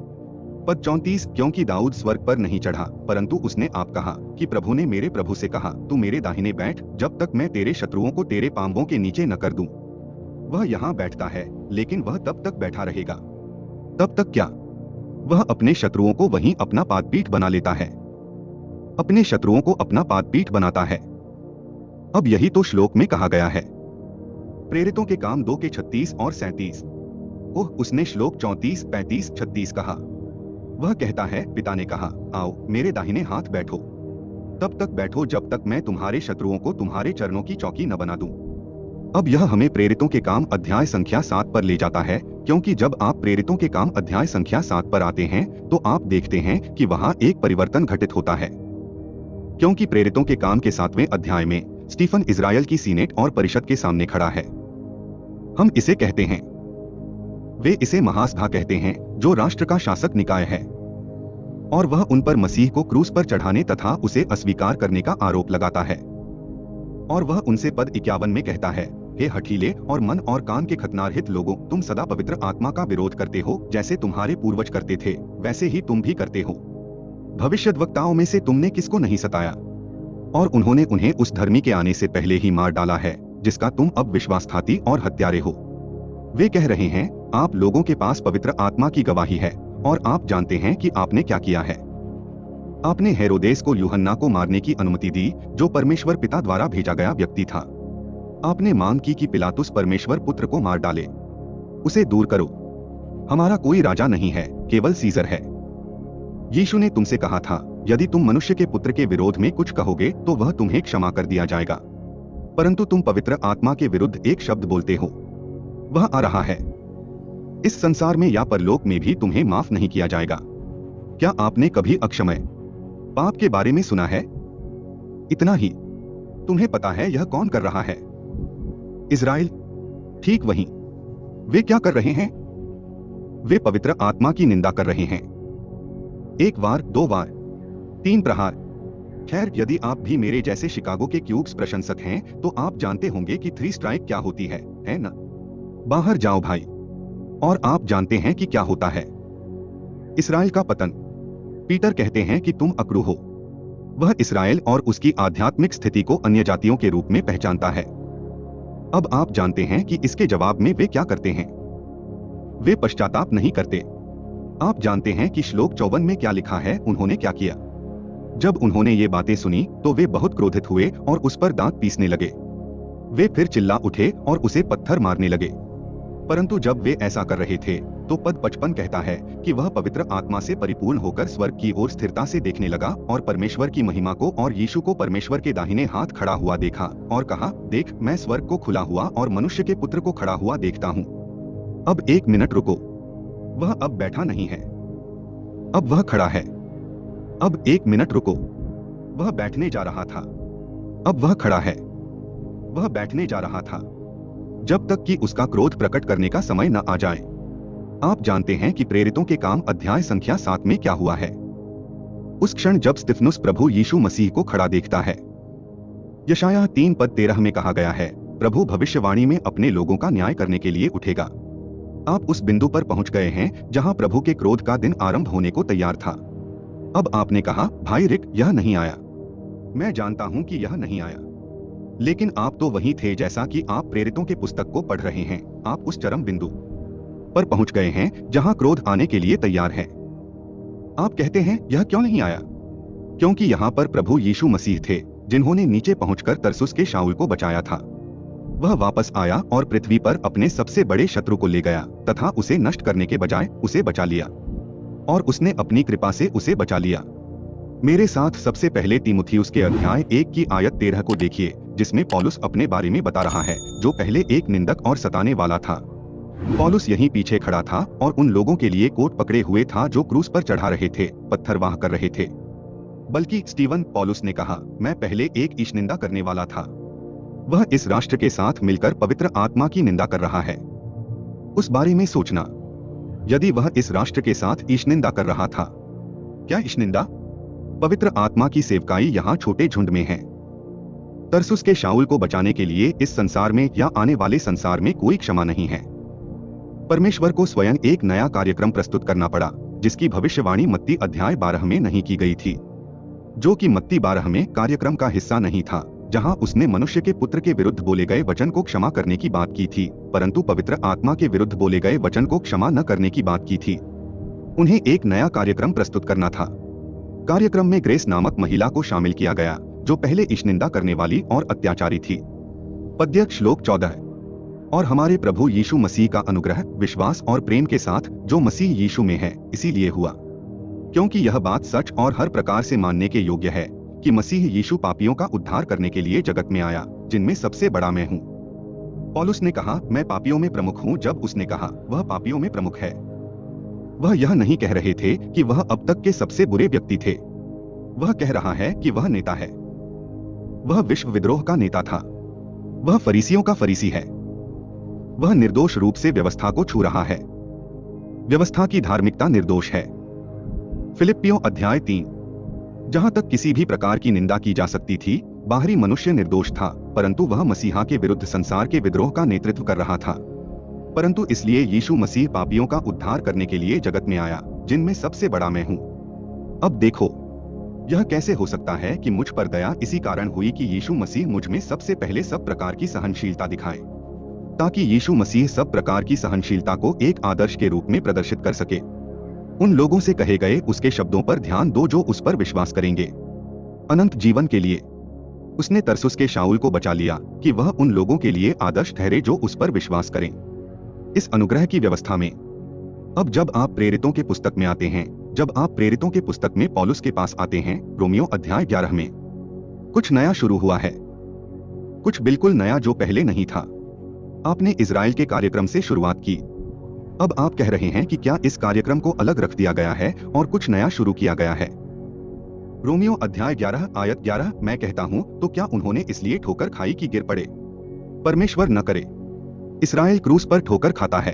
पद 34। क्योंकि दाऊद स्वर्ग पर नहीं चढ़ा, परंतु उसने आप कहा कि प्रभु ने मेरे प्रभु से कहा, तू मेरे दाहिने बैठ जब तक मैं तेरे शत्रुओं को तेरे पांवों के नीचे न कर दूं। वह यहाँ बैठता है, लेकिन वह तब तक बैठा रहेगा। तब तक क्या? वह अपने शत्रुओं को वहीं अपना पादपीठ बना लेता है। अपने शत्रुओं को अपना पादपीठ बनाता है। अब यही तो श्लोक में कहा गया है। प्रेरितों के काम 2 के 36 और 37। ओह, उसने श्लोक 34, 35, 36 कहा। वह कहता है, पिता ने कहा, आओ मेरे दाहिने हाथ बैठो। तब तक बैठो जब तक मैं तुम्हारे शत्रुओं को तुम्हारे चरणों की चौकी न बना दूं। अब यह हमें प्रेरितों के काम अध्याय संख्या 7 पर ले जाता है, क्योंकि जब आप प्रेरितों के काम अध्याय संख्या 7 पर आते हैं तो आप देखते हैं कि वहां एक परिवर्तन घटित होता है। क्योंकि प्रेरितों के काम के 7वें अध्याय में स्टीफन इजराइल की सीनेट और परिषद के सामने खड़ा है। हम इसे कहते हैं, वे इसे महासभा कहते हैं, जो राष्ट्र का शासक निकाय है। और वह उन पर मसीह को क्रूस पर चढ़ाने तथा उसे अस्वीकार करने का आरोप लगाता है। और वह उनसे पद 51 में कहता है, हे हठीले और मन और कान के खतनारहित लोगों, तुम सदा पवित्र आत्मा का विरोध करते हो, जैसे तुम्हारे पूर्वज करते थे वैसे ही तुम भी करते हो। भविष्यद्वक्ताओं में से तुमने किसको नहीं सताया? और उन्होंने उन्हें उस धर्मी के आने से पहले ही मार डाला है, जिसका तुम अब विश्वासघाती और हत्यारे हो। वे कह रहे हैं, आप लोगों के पास पवित्र आत्मा की गवाही है और आप जानते हैं कि आपने क्या किया है। आपने हेरोदेस को यूहन्ना को मारने की अनुमति दी, जो परमेश्वर पिता द्वारा भेजा गया व्यक्ति था। आपने मांग की कि पिलातुस परमेश्वर पुत्र को मार डाले। उसे दूर करो। हमारा कोई राजा नहीं है, केवल सीजर है। यीशु ने तुमसे कहा था, यदि तुम मनुष्य के पुत्र के विरोध में कुछ कहोगे तो वह तुम्हें क्षमा कर दिया जाएगा, परंतु तुम पवित्र आत्मा के विरुद्ध एक शब्द बोलते हो। वह आ रहा है। इस संसार में या परलोक में भी तुम्हें माफ नहीं किया जाएगा। क्या आपने कभी अक्षमय पाप के बारे में सुना है? इतना ही। तुम्हें पता है यह कौन कर रहा है? इजराइल। ठीक वही। वे क्या कर रहे हैं? वे पवित्र आत्मा की निंदा कर रहे हैं। 1 बार, 2 बार, 3 प्रहार। खैर, यदि आप भी मेरे जैसे शिकागो के क्यूब्स प्रशंसक हैं तो आप जानते होंगे कि 3 स्ट्राइक क्या होती है ना? बाहर जाओ भाई। और आप जानते हैं कि क्या होता है। इस्राएल का पतन। पीटर कहते हैं कि तुम अकड़ू हो। वह इस्राएल और उसकी आध्यात्मिक स्थिति को अन्य जातियों के रूप में पहचानता है। अब आप जानते हैं कि इसके जवाब में वे क्या करते हैं। वे पश्चाताप नहीं करते। आप जानते हैं कि श्लोक 54 में क्या लिखा है, उन्होंने क्या किया। जब उन्होंने ये बातें सुनी तो वे बहुत क्रोधित हुए और उस पर दांत पीसने लगे। वे फिर चिल्ला उठे और उसे पत्थर मारने लगे। परंतु जब वे ऐसा कर रहे थे तो पद 55 कहता है कि वह पवित्र आत्मा से परिपूर्ण होकर स्वर्ग की ओर स्थिरता से देखने लगा और परमेश्वर की महिमा को और यीशु को परमेश्वर के दाहिने हाथ खड़ा हुआ देखा और कहा, देख, मैं स्वर्ग को खुला हुआ और मनुष्य के पुत्र को खड़ा हुआ देखता हूँ। अब 1 मिनट रुको। वह अब बैठा नहीं है, अब वह खड़ा है। अब 1 मिनट रुको। वह बैठने जा रहा था, अब वह खड़ा है। वह बैठने जा रहा था जब तक कि उसका क्रोध प्रकट करने का समय न आ जाए। आप जानते हैं कि प्रेरितों के काम अध्याय संख्या 7 में क्या हुआ है। उस क्षण जब स्तिफनुस प्रभु यीशु मसीह को खड़ा देखता है। यशायाह 3 पद 13 में कहा गया है, प्रभु भविष्यवाणी में अपने लोगों का न्याय करने के लिए उठेगा। आप उस बिंदु पर पहुंच गए हैं जहां प्रभु के क्रोध का दिन आरंभ होने को तैयार था। अब आपने कहा, भाई रिक, यह नहीं आया। मैं जानता हूं कि यह नहीं आया, लेकिन आप तो वहीं थे जैसा कि आप प्रेरितों के पुस्तक को पढ़ रहे हैं। आप उस चरम बिंदु पर पहुंच गए हैं जहां क्रोध आने के लिए तैयार है। आप कहते हैं यह क्यों नहीं आया? क्योंकि यहाँ पर प्रभु यीशु मसीह थे जिन्होंने नीचे पहुंचकर तरसुस के शाऊल को बचाया था। वह वापस आया और पृथ्वी पर अपने सबसे बड़े शत्रु को ले गया तथा उसे नष्ट करने के बजाय उसे बचा लिया, और उसने अपनी कृपा से उसे बचा लिया। मेरे साथ सबसे पहले तीमुथियुस के अध्याय 1 की आयत 13 को देखिए, जिसमें पौलुस अपने बारे में बता रहा है जो पहले एक निंदक और सताने वाला था। पौलुस यहीं पीछे खड़ा था और उन लोगों के लिए कोट पकड़े हुए था जो क्रूस पर चढ़ा रहे थे, पत्थर वाह कर रहे थे। बल्कि स्टीवन, पौलुस ने कहा, मैं पहले एक ईश निंदा करने वाला था। वह इस राष्ट्र के साथ मिलकर पवित्र आत्मा की निंदा कर रहा है। उस बारे में सोचना, यदि वह इस राष्ट्र के साथ ईश निंदा कर रहा था। क्या ईश निंदा? पवित्र आत्मा की सेवकाई यहाँ छोटे झुंड में है। तरसुस के शाऊल को बचाने के लिए इस संसार में या आने वाले संसार में कोई क्षमा नहीं है। परमेश्वर को स्वयं एक नया कार्यक्रम प्रस्तुत करना पड़ा, जिसकी भविष्यवाणी मत्ती अध्याय 12 में नहीं की गई थी, जो कि मत्ती 12 में कार्यक्रम का हिस्सा नहीं था, जहां उसने मनुष्य के पुत्र के विरुद्ध बोले गए वचन को क्षमा करने की बात की थी, परंतु पवित्र आत्मा के विरुद्ध बोले गए वचन को क्षमा न करने की बात की थी। उन्हें एक नया कार्यक्रम प्रस्तुत करना था। कार्यक्रम में ग्रेस नामक महिला को शामिल किया गया, जो पहले ईशनिंदा करने वाली और अत्याचारी थी। पद्य श्लोक 14। और हमारे प्रभु यीशु मसीह का अनुग्रह, विश्वास और प्रेम के साथ जो मसीह यीशु में है, इसीलिए हुआ, क्योंकि यह बात सच और हर प्रकार से मानने के योग्य है कि मसीह यीशु पापियों का उद्धार करने के लिए जगत में आया, जिनमें सबसे बड़ा मैं हूँ। पौलुस ने कहा, मैं पापियों में प्रमुख हूँ। जब उसने कहा वह पापियों में प्रमुख है, वह यह नहीं कह रहे थे कि वह अब तक के सबसे बुरे व्यक्ति थे। वह कह रहा है कि वह नेता है। वह विश्व विद्रोह का नेता था। वह फरीसियों का फरीसी है। वह निर्दोष रूप से व्यवस्था को छू रहा है। व्यवस्था की धार्मिकता निर्दोष है। फिलिप्पियों अध्याय 3। जहां तक किसी भी प्रकार की निंदा की जा सकती थी, बाहरी मनुष्य निर्दोष था, परंतु वह मसीहा के विरुद्ध संसार के विद्रोह का नेतृत्व कर रहा था। परंतु इसलिए यीशु मसीह पापियों का उद्धार करने के लिए जगत में आया, जिनमें सबसे बड़ा मैं हूं। अब देखो, यह कैसे हो सकता है कि मुझ पर दया इसी कारण हुई कि यीशु मसीह मुझ में सबसे पहले सब प्रकार की सहनशीलता दिखाए, ताकि यीशु मसीह सब प्रकार की सहनशीलता को एक आदर्श के रूप में प्रदर्शित कर सके। उन लोगों से कहे गए उसके शब्दों पर ध्यान दो जो उस पर विश्वास करेंगे अनंत जीवन के लिए। उसने तरसुस के शाऊल को बचा लिया कि वह उन लोगों के लिए आदर्श ठहरे जो उस पर विश्वास करें। इस अनुग्रह की व्यवस्था में अब जब आप प्रेरितों के पुस्तक में आते हैं, जब आप प्रेरितों के पुस्तक में पौलुस के पास आते हैं, रोमियो अध्याय 11 में कुछ नया शुरू हुआ है, कुछ बिल्कुल नया जो पहले नहीं था। आपने इजराइल के कार्यक्रम से शुरुआत की। अब आप कह रहे हैं कि क्या इस कार्यक्रम को अलग रख दिया गया है और कुछ नया शुरू किया गया है। रोमियो अध्याय 11 आयत 11, मैं कहता हूं तो क्या उन्होंने इसलिए ठोकर खाई कि गिर पड़े? परमेश्वर न करे। इस्राएल क्रूस पर ठोकर खाता है।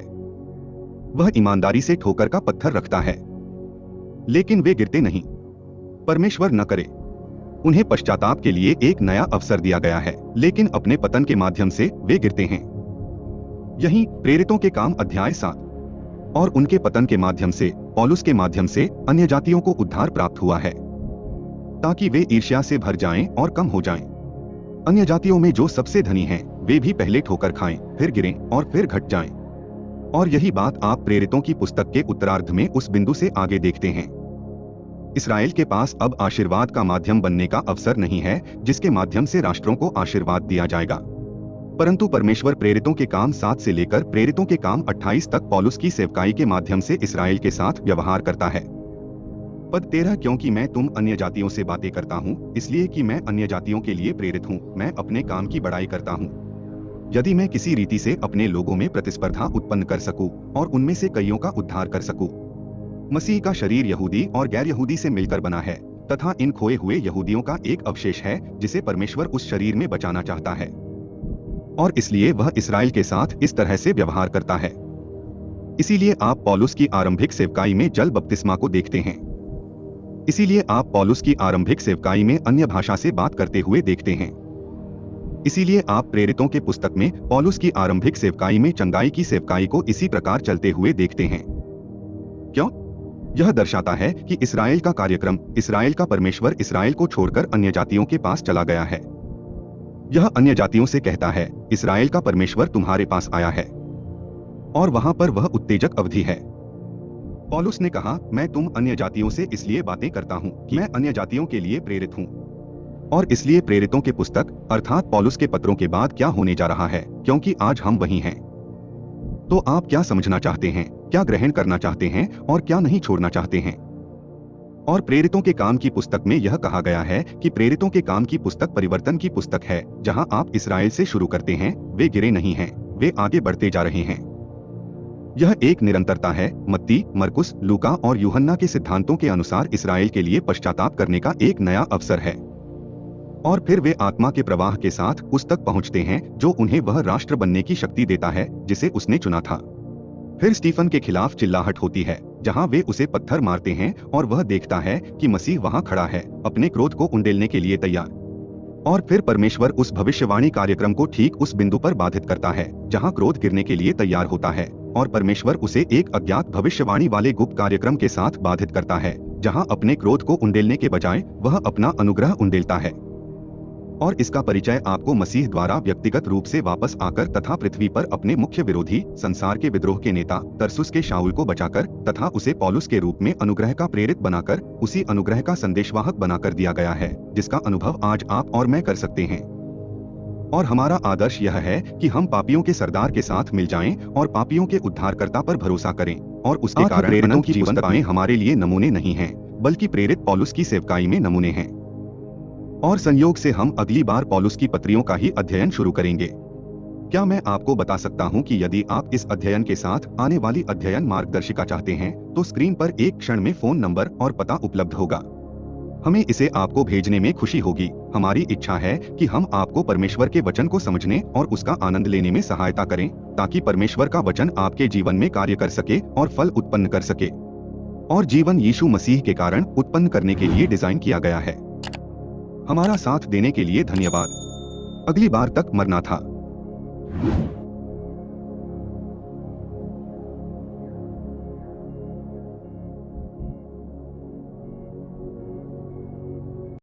वह ईमानदारी से ठोकर का पत्थर रखता है, लेकिन वे गिरते नहीं। परमेश्वर न करे। उन्हें पश्चाताप के लिए एक नया अवसर दिया गया है, लेकिन अपने पतन के माध्यम से वे गिरते हैं। यही प्रेरितों के काम अध्याय 7। और उनके पतन के माध्यम से, पौलुस के माध्यम से अन्य जातियों को उद्धार प्राप्त हुआ है, ताकि वे ईर्ष्या से भर जाएं और कम हो जाएं। अन्य जातियों में जो सबसे धनी हैं, वे भी पहले ठोकर खाएं, फिर गिरें और फिर घट जाएं। और यही बात आप प्रेरितों की पुस्तक के उत्तरार्ध में उस बिंदु से आगे देखते हैं। इस्राएल के पास अब आशीर्वाद का माध्यम बनने का अवसर नहीं है, जिसके माध्यम से राष्ट्रों को आशीर्वाद दिया जाएगा, परंतु परमेश्वर प्रेरितों के काम 7 से लेकर प्रेरितों के काम 28 तक पौलुस की सेवकाई के माध्यम से इस्राएल के साथ व्यवहार करता है। पद 13, क्योंकि मैं तुम अन्य जातियों से बातें करता हूँ, इसलिए कि मैं अन्य जातियों के लिए प्रेरित हूँ, मैं अपने काम की बड़ाई करता हूँ, यदि मैं किसी रीति से अपने लोगों में प्रतिस्पर्धा उत्पन्न कर सकूं और उनमें से कईयों का उद्धार कर सकूं। मसीह का शरीर यहूदी और गैर यहूदी से मिलकर बना है, तथा इन खोए हुए यहूदियों का एक अवशेष है जिसे परमेश्वर उस शरीर में बचाना चाहता है, और इसलिए वह इस्राएल के साथ इस तरह से व्यवहार करता है। इसीलिए आप पौलुस की आरंभिक सेवकाई में जल बपतिस्मा को देखते हैं। इसीलिए आप पौलुस की आरंभिक सेवकाई में अन्य भाषा से बात करते हुए देखते हैं। इसीलिए आप प्रेरितों के पुस्तक में पौलुस की आरंभिक सेवकाई में चंगाई की सेवकाई को इसी प्रकार चलते हुए देखते हैं। क्यों? यह दर्शाता है कि इस्राएल का कार्यक्रम, इस्राएल का परमेश्वर इस्राएल को छोड़कर अन्य जातियों के पास चला गया है। यह अन्य जातियों से कहता है, इस्राएल का परमेश्वर तुम्हारे पास आया है। और वहां पर वह उत्तेजक अवधि है। पौलुस ने कहा, मैं तुम अन्य जातियों से इसलिए बातें करता हूं कि मैं अन्य जातियों के लिए प्रेरित हूं। और इसलिए प्रेरितों के पुस्तक अर्थात पौलुस के पत्रों के बाद क्या होने जा रहा है, क्योंकि आज हम वही हैं। तो आप क्या समझना चाहते हैं, क्या ग्रहण करना चाहते हैं और क्या नहीं छोड़ना चाहते हैं? और प्रेरितों के काम की पुस्तक में यह कहा गया है कि प्रेरितों के काम की पुस्तक परिवर्तन की पुस्तक है, जहां आप इस्राएल से शुरू करते हैं, वे गिरे नहीं हैं, वे आगे बढ़ते जा रहे हैं। यह एक निरंतरता है। मत्ती, मरकुस, लूका और यूहन्ना के सिद्धांतों के अनुसार इस्राएल के लिए पश्चाताप करने का एक नया अवसर है। और फिर वे आत्मा के प्रवाह के साथ उस तक पहुंचते हैं जो उन्हें वह राष्ट्र बनने की शक्ति देता है जिसे उसने चुना था। फिर स्टीफन के खिलाफ चिल्लाहट होती है, जहां वे उसे पत्थर मारते हैं और वह देखता है कि मसीह वहां खड़ा है, अपने क्रोध को उंडेलने के लिए तैयार। और फिर परमेश्वर उस भविष्यवाणी कार्यक्रम को ठीक उस बिंदु पर बाधित करता है जहां क्रोध गिरने के लिए तैयार होता है, और परमेश्वर उसे एक अज्ञात भविष्यवाणी वाले गुप्त कार्यक्रम के साथ बाधित करता है, जहां अपने क्रोध को उंडेलने के बजाय वह अपना अनुग्रह उंडेलता है। और इसका परिचय आपको मसीह द्वारा व्यक्तिगत रूप से वापस आकर तथा पृथ्वी पर अपने मुख्य विरोधी, संसार के विद्रोह के नेता तरसुस के शाऊल को बचाकर तथा उसे पौलुस के रूप में अनुग्रह का प्रेरित बनाकर उसी अनुग्रह का संदेशवाहक बनाकर दिया गया है, जिसका अनुभव आज आप और मैं कर सकते हैं। और हमारा आदर्श यह है कि हम पापियों के सरदार के साथ मिल जाएं और पापियों के उद्धारकर्ता पर भरोसा करें, और उसके कारण प्रेरितों की जीवन पाएं हमारे लिए नमूने नहीं हैं, बल्कि प्रेरित पौलुस की सेवकाई में नमूने हैं। और संयोग से हम अगली बार पौलुस की पत्रियों का ही अध्ययन शुरू करेंगे। क्या मैं आपको बता सकता हूं कि यदि आप इस अध्ययन के साथ आने वाली अध्ययन मार्गदर्शिका चाहते हैं तो स्क्रीन पर एक क्षण में फोन नंबर और पता उपलब्ध होगा। हमें इसे आपको भेजने में खुशी होगी। हमारी इच्छा है कि हम आपको परमेश्वर के वचन को समझने और उसका आनंद लेने में सहायता करें, ताकि परमेश्वर का वचन आपके जीवन में कार्य कर सके और फल उत्पन्न कर सके। और जीवन यीशु मसीह के कारण उत्पन्न करने के लिए डिजाइन किया गया है। हमारा साथ देने के लिए धन्यवाद। अगली बार तक मरना था।